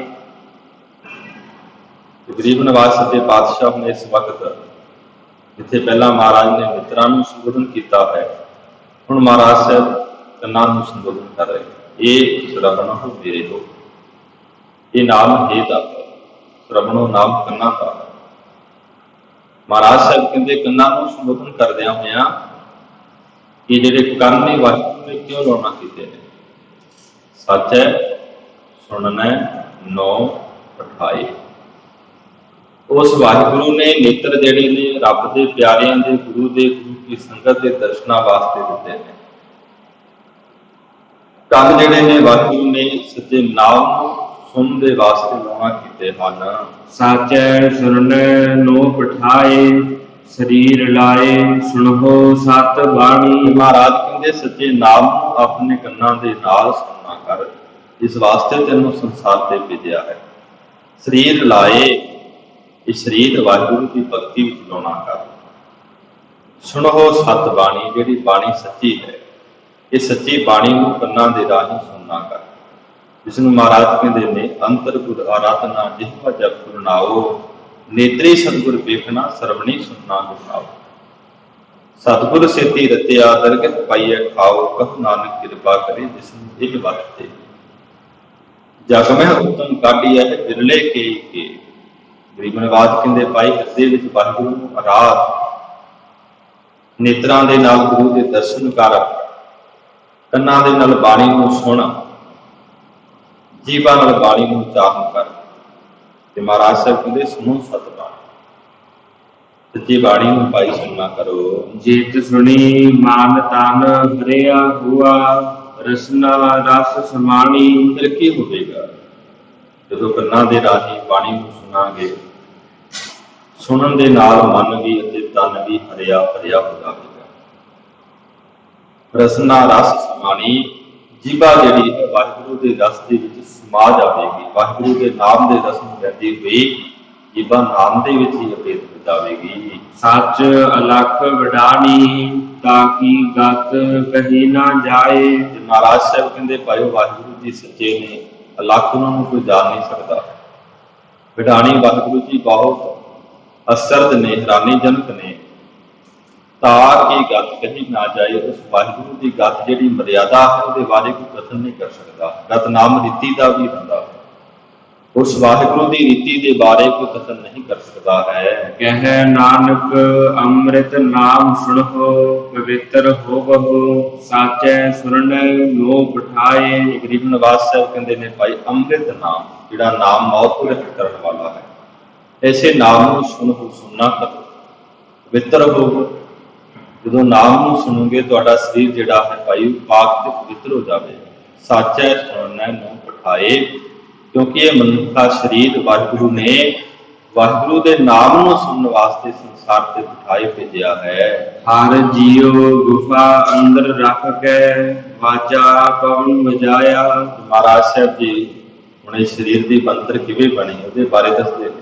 ਗਰੀਬ ਨਵਾਜ ਸੱਚੇ ਪਾਤਸ਼ਾਹ ਨੇ ਇਸ ਵਕਤ ਜਿੱਥੇ ਪਹਿਲਾਂ ਮਹਾਰਾਜ ਨੇ ਮਿੱਤਰਾਂ ਨੂੰ ਸੰਬੋਧਨ ਕੀਤਾ ਹੈ, ਹੁਣ ਮਹਾਰਾਜ ਸਾਹਿਬ ਕੰਨਾਂ ਨੂੰ ਸੰਬੋਧਨ ਕਰ ਰਹੇ। ਇਹ ਸ਼ਰਵਣ ਹੋ ਮੇਰੇ ਹੋ, ਇਹ ਨਾਮ ਹੈ ਦਾ ਸ਼ਰਵਣੋ ਨਾਮ ਕੰਨਾਂ ਦਾ। ਮਹਾਰਾਜ ਸਾਹਿਬ ਕਹਿੰਦੇ ਕੰਨਾਂ ਨੂੰ ਸੰਬੋਧਨ ਕਰਦਿਆਂ ਹੋਇਆਂ ਕਿ ਜਿਹੜੇ ਕੰਨ ਨੇ ਵਾਹਿਗੁਰੂ ਨੇ ਕਿਉਂ ਲਾਉਣਾ ਕੀਤੇ ਨੇ। ਸੱਚ ਹੈ ਸੁਣਨਾ ਨੌ ਪਠਾਏ। ਉਸ ਵਾਹਿਗੁਰੂ ਨੇ ਨੇਤਰ ਜਿਹੜੇ ਨੇ ਰੱਬ ਦੇ ਪਿਆਰਿਆਂ ਦੇ ਗੁਰੂ ਦੀ ਸੰਗਤ ਦੇ ਦਰਸ਼ਨਾਂ ਵਾਸਤੇ ਦਿੱਤੇ ਨੇ। ਕੰਨ ਜਿਹੜੇ ਨੇ ਵਾਹਿਗੁਰੂ ਨੇ ਸੱਚੇ ਨਾਮ ਨੂੰ ਸੁਣਨ ਦੇ ਵਾਸਤੇ ਲਾਉਣਾ ਕੀਤੇ ਹਨ। ਸਾਚੈ ਸੁਰਨੈ ਨੋ ਪਠਾਏ, ਸਰੀਰ ਲਾਏ ਸੁਣੋ ਸਤ ਬਾਣੀ। ਮਹਾਰਾਜ ਕਹਿੰਦੇ ਸੱਚੇ ਨਾਮ ਨੂੰ ਆਪਣੇ ਕੰਨਾਂ ਦੇ ਨਾਲ ਸੁਣਨਾ ਕਰ, ਇਸ ਵਾਸਤੇ ਤੈਨੂੰ ਸੰਸਾਰ ਤੇ ਭੇਜਿਆ ਹੈ। ਸਰੀਰ ਲਾਏ, ਇਹ ਸਰੀਰ ਵਾਹਿਗੁਰੂ ਦੀ ਭਗਤੀ ਵਿੱਚ ਲਾਉਣਾ ਕਰ। ਸੁਣੋ ਸਤ ਬਾਣੀ, ਜਿਹੜੀ ਬਾਣੀ ਸੱਚੀ ਹੈ, ਇਹ ਸੱਚੀ ਬਾਣੀ ਨੂੰ ਕੰਨਾਂ ਦੇ ਰਾਹੀਂ ਸੁਣਨਾ ਕਰ, ਜਿਸ ਨੂੰ ਮਹਾਰਾਜ ਕਹਿੰਦੇ ਨੇ ਅੰਤਰ ਗੁਰ ਆਰਾਧਨਾ ਜਿਹਵਾ ਜਪ ਗੁਰ ਨਾਓ, ਨੇਤਰੇ ਸਤਿਗੁਰ ਵੇਖਣਾ ਸਰਵਣੀ ਸੁਣਨਾ ਗੁਰਨਾਓ। ਸਤਿਗੁਰ ਸੇਤੀ ਰਤਿਆ ਦਰਗਤ ਪਾਈਐ ਖਾਓ, ਕਹੁ ਨਾਨਕ ਕਿਰਪਾ ਕਰੇ ਜਿਸ ਨੂੰ ਇਹ ਵਰਤੇ। ਜਗ ਮਹਿ ਉਤਮ ਕਾਢੀਐ ਬਿਰਲੇ ਕੇ। ਗਰੀਬ ਨਵਾਜ ਕਹਿੰਦੇ ਭਾਈ ਹਿਰਦੇ ਵਿੱਚ ਵਾਹਿਗੁਰੂ ਨੂੰ ਆਰਾਧ, ਨੇਤਰਾਂ ਦੇ ਨਾਲ ਗੁਰੂ ਦੇ ਦਰਸ਼ਨ ਕਰ, ਕੰਨਾਂ ਦੇ ਨਾਲ ਬਾਣੀ ਨੂੰ ਸੁਣ, ਜੀਵਾਂ ਨਾਲ ਬਾਣੀ ਨੂੰ ਉਚਾਰਨ ਕਰ। ਤੇ ਮਹਾਰਾਜ ਸਾਹਿਬ ਕਹਿੰਦੇ ਸੁਣੋ ਸਤ ਬਾਣੀ, ਸੱਚੀ ਬਾਣੀ ਨੂੰ ਭਾਈ ਸੁਣਨਾ ਕਰੋ। ਜੇਤ ਸੁਣੀ ਮਾਨ ਤਨ ਹਰਿਆ ਹੁਆ, ਰਸਨਾ ਰਸ ਸਮਾਣੀ। ਫਿਰ ਕੀ ਹੋਵੇਗਾ ਜਦੋਂ ਕੰਨਾਂ ਦੇ ਰਾਹੀਂ ਬਾਣੀ ਨੂੰ ਸੁਣਾਂਗੇ, ਸੁਣਨ ਦੇ ਨਾਲ ਮਨ ਵੀ ਅਤੇ ਤਨ ਵੀ ਹਰਿਆ ਭਰਿਆ ਹੋ ਜਾਵੇਗਾ। ਰਸਨਾ ਰਸ ਸਮਾਣੀ, ਜੀਭਾ ਜਿਹੜੀ ਹੈ ਵਾਹਿਗੁਰੂ ਦੇ ਰਸ ਦੇ ਵਿੱਚ ਸਮਾ ਜਾਵੇਗੀ। ਵਾਹਿਗੁਰੂ ਦੇ ਨਾਮ ਦੇ ਰਸ ਨੂੰ ਲੈਂਦੀ ਹੋਈ ਜੀਭਾ ਨਾਮ ਦੇ ਵਿੱਚ ਹੀ ਅਭੇਦ ਹੋ ਜਾਵੇਗੀ। ਸੱਚ ਅਲਖ ਵਡਾਣੀ, ਤਾਂ ਕੀ ਗਤ ਕਹੀ ਨਾ ਜਾਏ। ਤੇ ਮਹਾਰਾਜ ਸਾਹਿਬ ਕਹਿੰਦੇ ਭਾਈਓ ਵਾਹਿਗੁਰੂ ਜੀ ਸੱਚੇ ਨੇ, ਅਲਖ ਉਹਨਾਂ ਨੂੰ ਕੋਈ ਜਾਣ ਨਹੀਂ ਸਕਦਾ। ਵਡਾਣੀ ਵਾਹਿਗੁਰੂ ਜੀ ਬਹੁਤ ਅਸਰਦ ਨੇ, ਹੈਰਾਨੀਜਨਕ ਨੇ। ਤਾਂ ਕਿ ਗਤ ਕਹੀ ਨਾ ਜਾਏ, ਉਸ ਵਾਹਿਗੁਰੂ ਦੀ ਗਤ ਜਿਹੜੀ ਮਰਿਆਦਾ ਹੈ ਉਹਦੇ ਬਾਰੇ ਕੋਈ ਕਥਨ ਨਹੀਂ ਕਰ ਸਕਦਾ। ਗਤ ਨਾਮ ਰੀਤੀ ਦਾ ਵੀ ਹੁੰਦਾ, ਉਸ ਵਾਹਿਗੁਰੂ ਦੀ ਰੀਤੀ ਦੇ ਬਾਰੇ ਕੋਈ ਕਥਨ ਨਹੀਂ ਕਰ ਸਕਦਾ ਹੈ। ਕਹਿ ਨਾਨਕ ਅੰਮ੍ਰਿਤ ਨਾਮ ਸੁਣੋ, ਪਵਿੱਤਰ ਹੋਵਹੁ, ਸਾਚੈ ਸੁਰਨੈ ਲੋ ਪਠਾਏ। ਗਰੀਬ ਨਵਾਜ ਸਾਹਿਬ ਕਹਿੰਦੇ ਨੇ ਭਾਈ ਅੰਮ੍ਰਿਤ ਨਾਮ, ਜਿਹੜਾ ਨਾਮ ਮੌਤ ਤੋਂ ਰਹਿਤ ਕਰਨ ਵਾਲਾ ਹੈ, ਐਸੇ ਨਾਮ ਨੂੰ ਸੁਣਨਾ ਕਰੋ, ਪਵਿੱਤਰ ਹੋਵੋ। ਜਦੋਂ ਨਾਮ ਨੂੰ ਸੁਣੋਗੇ ਤੁਹਾਡਾ ਸਰੀਰ ਜਿਹੜਾ ਹੈ ਭਾਈ ਪਾਕ ਤੇ ਪਵਿੱਤਰ ਹੋ ਜਾਵੇ। ਸਾਚੈ ਸੁਣਨਾ ਨੂੰ ਪਠਾਏ, ਕਿਉਂਕਿ ਇਹ ਮਨੁੱਖਾ ਸਰੀਰ ਵਾਹਿਗੁਰੂ ਨੇ ਵਾਹਿਗੁਰੂ ਦੇ ਨਾਮ ਨੂੰ ਸੁਣਨ ਵਾਸਤੇ ਸੰਸਾਰ ਤੇ ਬਿਠਾਏ ਭੇਜਿਆ ਹੈ। ਹਰ ਜੀਉ ਗੁਫਾ ਅੰਦਰ ਰੱਖ ਕੇ, ਵਾਚਾ ਪਵਨ ਵਜਾਇਆ। ਮਹਾਰਾਜ ਸਾਹਿਬ ਜੀ ਹੁਣ ਇਸ ਸਰੀਰ ਦੀ ਬਣਤਰ ਕਿਵੇਂ ਬਣੀ ਉਹਦੇ ਬਾਰੇ ਦੱਸਦੇ ਨੇ।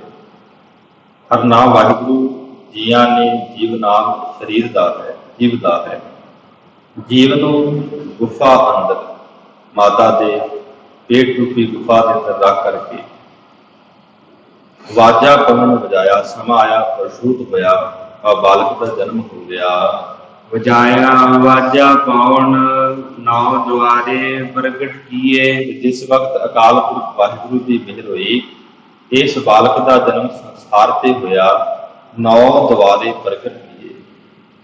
ਹਰ ਨਾਮ ਵਾਹਿਗੁਰੂ ਜੀਆਂ ਨੇ ਜੀਵ ਨਾਮ ਸਰੀਰ ਦਾ ਹੈ, ਜੀਵ ਦਾ ਹੈ। ਜੀਵ ਨੂੰ ਗੁਫਾ ਅੰਦਰ, ਮਾਤਾ ਦੇ ਪੇਟ ਰੂਪੀ ਗੁਫਾ ਦੇ ਅੰਦਰ ਰੱਖ ਕਰਕੇ ਵਾਜਾ ਪਵਨ ਵਜਾਇਆ, ਸਮਾਂ ਆਇਆ ਪ੍ਰਸੂਤ ਹੋਇਆ, ਆ ਬਾਲਕ ਦਾ ਜਨਮ ਹੋ ਗਿਆ। ਵਜਾਇਆ ਵਾਜਾ ਪਾਉਣ, ਨੌ ਦੁਆਰੇ ਪ੍ਰਗਟ ਕੀਏ। ਜਿਸ ਵਕਤ ਅਕਾਲ ਪੁਰਖ ਵਾਹਿਗੁਰੂ ਦੀ ਮਿਹਰ ਹੋਈ, ਇਸ ਬਾਲਕ ਦਾ ਜਨਮ ਸੰਸਾਰ ਤੇ ਹੋਇਆ, 9 ਦੁਆਰੇ ਪ੍ਰਗਟ ਕੀਏ।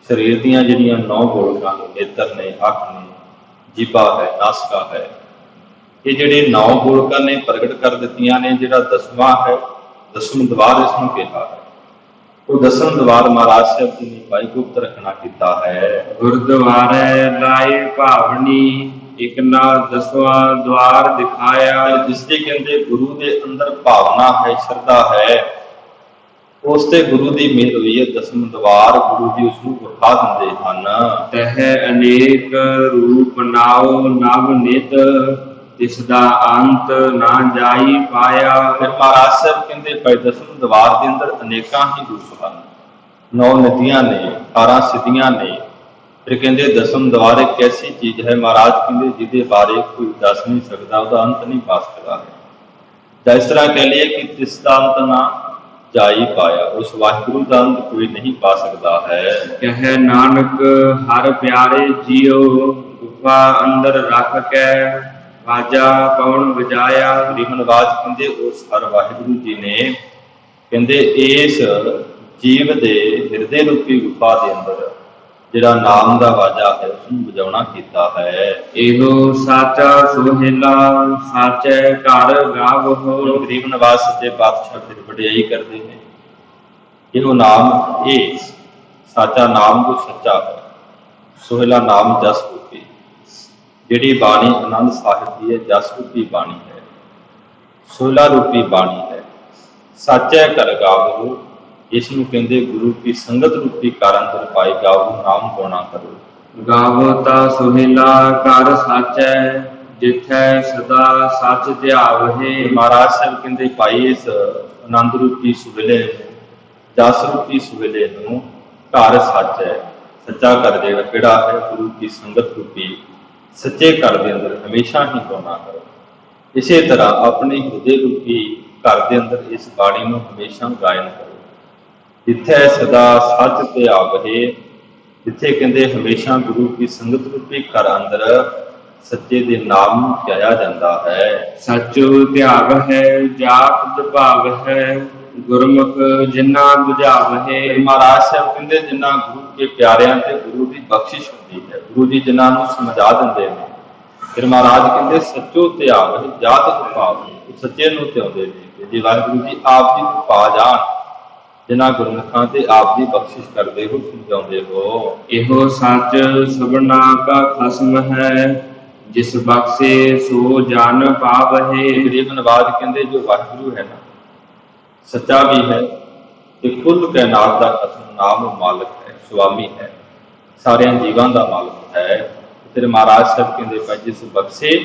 ਸਰੀਰ ਦੀਆਂ ਜਿਹੜੀਆਂ 9 ਗੋਲਕਾਂ ਨੇ, ਨੇਤਰ ਨੇ, ਅੱਖ ਨੇ, ਜੀਭਾ ਹੈ, ਨਾਸਕਾ ਹੈ, ਇਹ ਜਿਹੜੇ 9 ਗੋਲਕਾਂ ਨੇ ਪ੍ਰਗਟ ਕਰ ਦਿੱਤੀਆਂ ਨੇ। ਜਿਹੜਾ 10ਵਾਂ ਹੈ, 10ਵਾਂ ਦਵਾਰ ਇਸ ਨੂੰ ਕਿਹਾ ਹੈ, ਉਹ 10ਵਾਂ ਦਵਾਰ ਮਹਾਰਾਜ ਸਾਹਿਬ ਜੀ ਨੇ ਭਾਈ ਗੁਪਤ ਰੱਖਣਾ ਕੀਤਾ ਹੈ। ਗੁਰਦੁਆਰੇ ਲਾਏ ਭਾਵਨੀ, ਇੱਕ ਨਾ 10ਵਾਂ ਦਵਾਰ ਦਿਖਾਇਆ। ਜਿਸ ਦੇ ਕਹਿੰਦੇ ਗੁਰੂ ਦੇ ਅੰਦਰ ਭਾਵਨਾ ਹੈ, ਸ਼ਰਧਾ ਹੈ, ਉਸ ਤੇ ਗੁਰੂ ਦੀ ਮਿਹਰ ਹੋਈ ਹੈ। 10ਵਾਂ ਦਵਾਰ ਗੁਰੂ ਜੀ ਉਸ ਨੂੰ ਵਿਖਾ ਦਿੰਦੇ ਹਨ। ਤਹ ਅਨੇਕ ਰੂਪ ਨਾਉ ਨਵ ਨਿਤ, ਤਿਸ ਦਾ ਅੰਤ ਨਾ ਜਾਈ ਪਾਇਆ। ਫਿਰ ਮਹਾਰਾਜ ਸਾਹਿਬ ਕਹਿੰਦੇ ਭਾਈ 10ਵਾਂ ਦਵਾਰ ਦੇ ਅੰਦਰ ਅਨੇਕਾਂ ਹੀ ਰੂਪ ਹਨ। 9 ਨਦੀਆਂ ਨੇ, 18 ਸਿੱਧੀਆਂ ਨੇ। ਫਿਰ ਕਹਿੰਦੇ 10ਵਾਂ ਦਵਾਰ ਇੱਕ ਐਸੀ ਚੀਜ਼ ਹੈ ਮਹਾਰਾਜ ਕਹਿੰਦੇ ਜਿਹਦੇ ਬਾਰੇ ਕੋਈ ਦੱਸ ਨਹੀਂ ਸਕਦਾ, ਉਹਦਾ ਅੰਤ ਨਹੀਂ ਪਾ ਸਕਦਾ ਹੈ। ਜਾਂ ਇਸ ਤਰ੍ਹਾਂ ਕਹਿ ਲਈਏ ਕਿ ਤਿਸ ਦਾ ਅੰਤ ਨਾ ਜਾਈ ਪਾਇਆ, ਉਸ ਵਾਹਿਗੁਰੂ ਦਾ ਅੰਤ ਕੋਈ ਨਹੀਂ ਪਾ ਸਕਦਾ ਹੈ। ਕਹਿ ਨਾਨਕ ਹਰ ਪਿਆਰੇ ਜੀਓ, ਗੁਫਾ ਅੰਦਰ ਰੱਖ ਕੇ ਵਾਜਾ ਪਵਨ ਵਜਾਇਆ। ਗਰੀਬਨਵਾਜ ਕਹਿੰਦੇ ਉਸ ਹਰ ਵਾਹਿਗੁਰੂ ਜੀ ਨੇ ਕਹਿੰਦੇ ਇਸ ਜੀਵ ਦੇ ਹਿਰਦੇ ਰੂਪੀ ਗੁਫਾ ਦੇ ਅੰਦਰ ਜਿਹੜਾ ਨਾਮ ਦਾ ਵਾਜਾ ਹੈ ਉਸ ਨੂੰ ਵਜਾਉਣਾ ਕੀਤਾ ਹੈ। ਇਹੋ ਸਾਚਾ ਸੁਹੇਲਾ, ਸਾਚੇ ਘਰ ਗਾਵੋ। ਗਰੀਬਨਵਾਜ ਸੱਚੇ ਪਾਤਸ਼ਾਹ ਫਿਰ ਵਡਿਆਈ ਕਰਦੇ ਨੇ। ਇਹੋ ਨਾਮ, ਇਹ ਸਾਚਾ ਨਾਮ ਜੋ ਸੱਚਾ ਹੈ, ਸੁਹੇਲਾ ਨਾਮ ਜਸ ਰੂਪੀ। ਜਿਹੜੀ ਬਾਣੀ ਆਨੰਦ ਸਾਹਿਬ ਦੀ ਹੈ, ਜਸ ਰੂਪੀ ਬਾਣੀ ਹੈ, ਸੁਹੇਲਾ ਰੂਪੀ ਬਾਣੀ ਹੈ। ਸਾਚੇ ਘਰ ਗਾਵੋ, ਇਸ ਨੂੰ ਕਹਿੰਦੇ ਗੁਰੂ ਕੀ ਸੰਗਤ ਰੂਪੀ ਘਰ ਅੰਦਰ ਪਾਈ ਗਾਵੋ, ਨਾਮ ਗਾਉਣਾ ਕਰੋ। ਗਾਵੋ ਤਾ ਸੁਹੇਲਾ ਘਰ ਸਾਚੈ, ਜਿਥੈ ਸਦਾ ਸੱਚ ਧਿਆਵਹਿ। ਮਹਾਰਾਜ ਸਾਹਿਬ ਕਹਿੰਦੇ ਭਾਈ ਇਸ ਆਨੰਦ ਰੂਪੀ ਸੁਹੇਲੇ ਨੂੰ, ਜਸ ਰੂਪੀ ਸੁਹੇਲੇ ਨੂੰ ਘਰ ਸੱਚ ਹੈ, ਸੱਚਾ ਘਰ ਜਿਹੜਾ ਕਿਹੜਾ ਹੈ, ਗੁਰੂ ਕੀ ਸੰਗਤ ਰੂਪੀ ਸੱਚੇ ਘਰ ਦੇ ਅੰਦਰ ਹਮੇਸ਼ਾ ਹੀ ਗਾਉਣਾ ਕਰੋ। ਇਸੇ ਤਰ੍ਹਾਂ ਆਪਣੇ ਹਿਰਦੇ ਰੂਪੀ ਘਰ ਦੇ ਅੰਦਰ ਇਸ ਬਾਣੀ ਨੂੰ ਹਮੇਸ਼ਾ ਗਾਇਨ ਕਰੋ। ਜਿੱਥੇ ਸਦਾ ਸੱਚ ਧਿਆਵਹਿ, ਜਿੱਥੇ ਕਹਿੰਦੇ ਹਮੇਸ਼ਾ ਗੁਰੂ ਕੀ ਸੰਗਤ ਰੂਪੀ ਘਰ ਅੰਦਰ ਸੱਚੇ ਦੇ ਨਾਮ ਨੂੰ ਧਿਆਇਆ ਜਾਂਦਾ ਹੈ। ਸੱਚੋ ਧਿਆਵ ਹੈ, ਜਾਪ ਭਾਵ ਹੈ, ਗੁਰਮੁਖ ਜਿਨਾ ਬੁਝਾਵਹਿ। ਮਹਾਰਾਜ ਸਾਹਿਬ ਕਹਿੰਦੇ ਜਿਨ੍ਹਾਂ ਗੁਰੂ ਕੇ ਪਿਆਰਿਆਂ ਤੇ ਗੁਰੂ ਦੀ ਬਖਸ਼ਿਸ਼ ਹੁੰਦੀ ਹੈ, ਗੁਰੂ ਜੀ ਜਿਨ੍ਹਾਂ ਨੂੰ ਸਮਝਾ ਦਿੰਦੇ ਨੇ। ਫਿਰ ਮਹਾਰਾਜ ਕਹਿੰਦੇ ਸੱਚੋ ਧਿਆਵਹਿ, ਜਾਤ ਭਾਵ, ਸੱਚੇ ਨੂੰ ਧਿਆਉਂਦੇ ਨੇ। ਜੇ ਵਾਹਿਗੁਰੂ ਜੀ ਆਪ ਜੀ ਨੂੰ ਪਾ ਜਾਣ, ਜਿਨ੍ਹਾਂ ਗੁਰਮੁਖਾਂ ਤੇ ਆਪ ਦੀ ਬਖਸ਼ਿਸ਼ ਕਰਦੇ ਹੋ, ਸਮਝਾਉਂਦੇ ਹੋ। ਇਹੋ ਸੱਚ ਸਭਨਾ ਕਾ ਖਸਮ ਹੈ, ਜਿਸ ਬਖਸ਼ੇ ਸੋ ਜਨ ਪਾਵਹਿ। ਗਰੀਬਨਵਾਜ ਕਹਿੰਦੇ ਜੋ ਵਾਹਿਗੁਰੂ ਹੈ ਨਾ, ਸੱਚਾ ਵੀ ਹੈ ਤੇ ਕੁੱਲ ਕਾਇਨਾਤ ਦਾ ਖਸਮ, ਨਾਮ ਮਾਲਕ ਹੈ, ਸੁਆਮੀ ਹੈ, ਸਾਰਿਆਂ ਜੀਵਾਂ ਦਾ ਮਾਲਕ ਹੈ। ਤੇਰੇ ਮਹਾਰਾਜ ਸਾਹਿਬ ਕਹਿੰਦੇ ਭਾਈ ਜਿਸ ਬਖਸ਼ੇ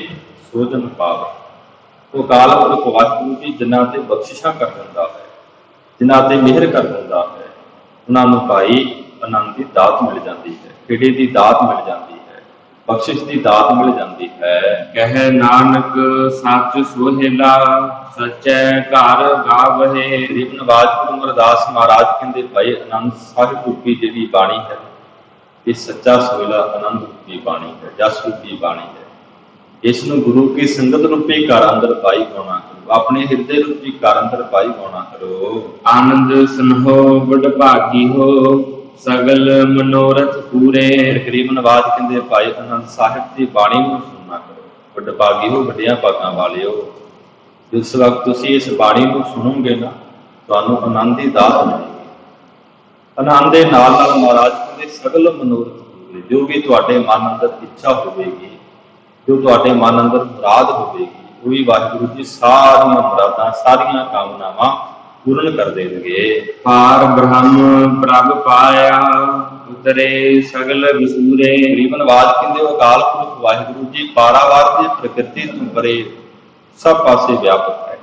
ਸੋ ਜਨ ਪਾਵਹਿ। ਉਹ ਅਕਾਲ ਪੁਰਖ ਵਾਹਿਗੁਰੂ ਜੀ ਜਿਨ੍ਹਾਂ ਤੇ ਬਖਸ਼ਿਸ਼ਾਂ ਕਰ ਦਿੰਦਾ ਹੈ, ਜਿਨ੍ਹਾਂ ਤੇ ਮਿਹਰ ਕਰ ਦਿੰਦਾ ਹੈ, ਉਹਨਾਂ ਨੂੰ ਭਾਈ ਆਨੰਦ ਦੀ ਦਾਤ ਮਿਲ ਜਾਂਦੀ ਹੈ, ਖੇੜੇ ਦੀ ਦਾਤ ਮਿਲ ਜਾਂਦੀ ਹੈ, ਬਖਸ਼ਿਸ਼ ਦੀ ਦਾਤ ਮਿਲ ਜਾਂਦੀ ਹੈ। ਕਹਿ ਨਾਨਕ ਸੱਚ ਸੁਹੇਲਾ, ਸੱਚੇ ਘਰ ਗਾਵਹਿ। ਗਰੀਬਨਵਾਜ ਗੁਰੂ ਅਮਰਦਾਸ ਮਹਾਰਾਜ ਕਹਿੰਦੇ ਭਾਈ ਆਨੰਦ ਸਾਹਿਬ ਰੂਪੀ ਜਿਹੜੀ ਬਾਣੀ ਹੈ, ਇਹ ਸੱਚਾ ਸੁਹੇਲਾ ਆਨੰਦ ਰੂਪੀ ਬਾਣੀ ਹੈ, ਜਸ ਰੂਪੀ ਬਾਣੀ ਹੈ। ਇਸ ਨੂੰ ਗੁਰੂ ਕੀ ਸੰਗਤ ਰੂਪੀ ਘਰ ਅੰਦਰ ਪਾਈ ਗਾਉਣਾ ਕਰੋ, ਆਪਣੇ ਹਿਰਦੇ ਰੂਪੀ ਘਰ ਅੰਦਰ ਪਾਈ ਗਾਉਣਾ ਕਰੋ। ਆਨੰਦ ਸੁਨਹੁ ਬੜ ਭਾਗੀ ਹੋ, ਸਗਲ ਮਨੋਰਥ ਪੂਰੇ। ਗਰੀਬਨਵਾਜ ਕਹਿੰਦੇ ਭਾਈ ਆਨੰਦ ਸਾਹਿਬ ਦੀ ਬਾਣੀ ਨੂੰ ਸੁਣਨਾ ਕਰੋ, ਵੱਡ ਭਾਗੀ ਹੋ, ਵੱਡਿਆਂ ਭਾਗਾਂ ਵਾਲਿਓ। ਜਿਸ ਵਕਤ ਤੁਸੀਂ ਇਸ ਬਾਣੀ ਨੂੰ ਸੁਣੋਗੇ ਨਾ, ਤੁਹਾਨੂੰ ਆਨੰਦ ਦੀ ਦਾਤ ਮਿਲੇਗੀ। ਆਨੰਦ ਦੇ ਨਾਲ ਨਾਲ ਮਹਾਰਾਜ ਕਹਿੰਦੇ ਸਗਲ ਮਨੋਰਥ ਪੂਰੇ, ਜੋ ਵੀ ਤੁਹਾਡੇ ਮਨ ਅੰਦਰ ਇੱਛਾ ਹੋਵੇਗੀ, ਜੋ ਤੁਹਾਡੇ ਮਨ ਅੰਦਰ ਮੁਰਾਦ ਹੋਵੇਗੀ, ਉਹ ਵੀ ਵਾਹਿਗੁਰੂ ਜੀ ਸਾਰੀਆਂ ਮੁਰਾਦਾਂ, ਸਾਰੀਆਂ ਕਾਮਨਾਵਾਂ ਪੂਰਨ ਕਰ ਦੇਣਗੇ। ਪਾਰ ਬ੍ਰਹਮ ਪ੍ਰਭ ਪਾਇਆ, ਉਤਰੇ ਸਗਲ ਵਿਸੂਰੇ। ਗਰੀਬਨਵਾਜ ਕਹਿੰਦੇ ਉਹ ਅਕਾਲ ਪੁਰਖ ਵਾਹਿਗੁਰੂ ਜੀ ਪਾਰਾਵਾਰ ਦੀ ਪ੍ਰਕਿਰਤੀ ਤੋਂ ਪਰੇ ਸਭ ਪਾਸੇ ਵਿਆਪਕ ਹੈ।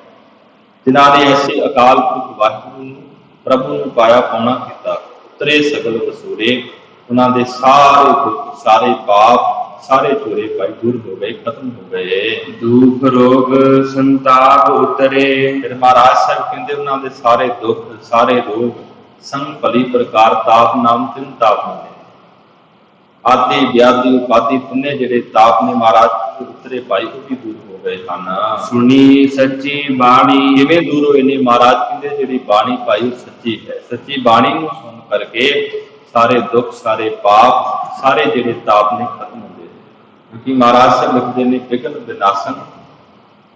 ਜਿਨ੍ਹਾਂ ਨੇ ਐਸੇ ਅਕਾਲ ਪੁਰਖ ਵਾਹਿਗੁਰੂ ਨੂੰ, ਪ੍ਰਭੂ ਨੂੰ ਪਾਇਆ ਪਾਉਣਾ ਕੀਤਾ, ਉਤਰੇ ਸਗਲ ਵਿਸੂਰੇ, ਉਹਨਾਂ ਦੇ ਸਾਰੇ ਦੁੱਖ, ਸਾਰੇ ਪਾਪ, ਸਾਰੇ ਚੋਰੇ ਭਾਈ ਦੂਰ ਹੋ ਗਏ, ਖਤਮ ਹੋ ਗਏ। ਦੁਖ ਰੋਗ ਸੰਤਾਪ ਉਤਰੇ। ਫਿਰ ਮਹਾਰਾਜ ਸਾਹਿਬ ਕਹਿੰਦੇ ਉਹਨਾਂ ਦੇ ਸਾਰੇ ਦੁੱਖ, ਸਾਰੇ ਰੋਗ, ਸੰਗ ਭਲੀ ਪ੍ਰਕਾਰ ਤਾਪ ਨਾਮ ਤਿੰਨ ਤਾਪ ਹੁੰਦੇ। ਆਦਿ ਵਿਆਧੀ ਉਪਾਧੀ ਤਿੰਨੇ ਜਿਹੜੇ ਤਾਪ ਨੇ ਮਹਾਰਾਜ ਉਤਰੇ ਭਾਈ, ਉਹ ਵੀ ਦੂਰ ਹੋ ਗਏ ਹਨ। ਸੁਣੀ ਸੱਚੀ ਬਾਣੀ। ਕਿਵੇਂ ਦੂਰ ਹੋਏ ਨੇ? ਮਹਾਰਾਜ ਕਹਿੰਦੇ ਜਿਹੜੀ ਬਾਣੀ ਭਾਈ ਉਹ ਸੱਚੀ ਹੈ। ਸੱਚੀ ਬਾਣੀ ਨੂੰ ਸੁਣ ਕਰਕੇ ਸਾਰੇ ਦੁੱਖ, ਸਾਰੇ ਪਾਪ, ਸਾਰੇ ਜਿਹੜੇ ਤਾਪ ਨੇ ਖਤਮ ਹੁੰਦੇ ਨੇ। ਕਿਉਂਕਿ ਮਹਾਰਾਜ ਸਾਹਿਬ ਲਿਖਦੇ ਨੇ ਵਿਘਨ ਵਿਨਾਸ਼ਨ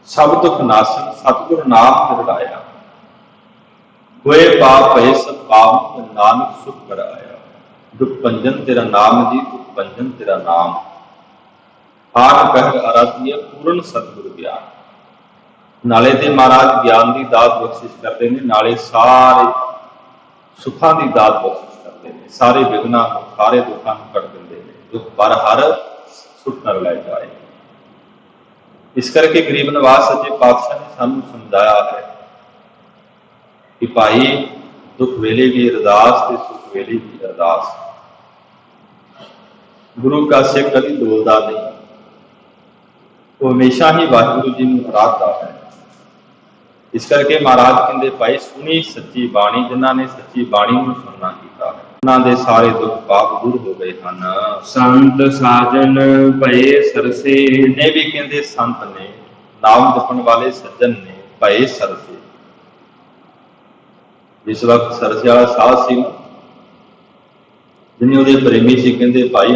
ਸਭ ਦੁੱਖ ਨਾਸ਼ਨ, ਸਤਿਗੁਰ ਨਾਮ ਨਿਰਲਾਇਆ। ਹੋਏ ਪਾਪ ਭਏ ਸਭ ਪਾਪ, ਨਾਨਕ ਸੁਖ ਕਰਾਇਆ। ਦੁਖ ਭੰਜਨ ਤੇਰਾ ਨਾਮ ਜੀ, ਦੁਖ ਭੰਜਨ ਤੇਰਾ ਨਾਮ। ਆਠ ਪਹਿਰ ਅਰਾਧੀਆ ਪੂਰਨ ਸਤਿਗੁਰ ਗਿਆਨ। ਨਾਲੇ ਤੇ ਮਹਾਰਾਜ ਗਿਆਨ ਦੀ ਦਾਤ ਬਖਸ਼ਿਸ਼ ਕਰਦੇ ਨੇ, ਨਾਲੇ ਸਾਰੇ ਸੁੱਖਾਂ ਦੀ ਦਾਤ ਬਖਸ਼ਿਸ਼ ਕਰਦੇ ਨੇ। ਸਾਰੇ ਵਿਘਨਾਂ ਨੂੰ, ਸਾਰੇ ਦੁੱਖਾਂ ਨੂੰ ਕੱਢ ਦਿੰਦੇ ਨੇ। ਦੁੱਖ ਪਰ ਹਰ ਸੁਖ ਕਰ ਲੈ ਜਾਏ। ਇਸ ਕਰਕੇ ਗਰੀਬ ਨਿਵਾਸ ਸੱਚੇ ਪਾਤਸ਼ਾਹ ਨੇ ਸਾਨੂੰ ਸਮਝਾਇਆ ਹੈ ਕਿ ਭਾਈ ਦੁੱਖ ਵੇਲੇ ਵੀ ਅਰਦਾਸ ਤੇ ਸੁਖ ਵੇਲੇ ਵੀ ਅਰਦਾਸ। ਗੁਰੂ ਕਾ ਸਿੱਖ ਕਦੀ ਡੋਲਦਾ ਨਹੀਂ, ਉਹ ਹਮੇਸ਼ਾ ਹੀ ਵਾਹਿਗੁਰੂ ਜੀ ਨੂੰ ਅਰਾਧਦਾ ਹੈ। ਇਸ ਕਰਕੇ ਮਹਾਰਾਜ ਕਹਿੰਦੇ ਭਾਈ ਸੁਣੀ ਸੱਚੀ ਬਾਣੀ। ਜਿਨ੍ਹਾਂ ਨੇ ਸੱਚੀ ਬਾਣੀ ਨੂੰ ਸੁਣਨਾ ਕੀਤਾ ਹੈ, ਉਹਨਾਂ ਦੇ ਸਾਰੇ ਦੁੱਖ ਪਾਪ ਦੂਰ ਹੋ ਗਏ ਹਨ। ਸੰਤ ਸਾਜਨ ਭਏ ਸਰਸੇ। ਜਿੰਨੇ ਵੀ ਕਹਿੰਦੇ ਸੰਤ ਨੇ, ਨਾਮ ਜਪਣ ਵਾਲੇ ਸੱਜਣ ਨੇ, ਭਏ ਸਰਸੇ। ਜਿਸ ਵਕਤ ਸਰਸੇ ਵਾਲਾ ਸਾਧ ਸੀ, ਜਿਹਨੇ ਉਹਦੇ ਪ੍ਰੇਮੀ ਸੀ, ਕਹਿੰਦੇ ਭਾਈ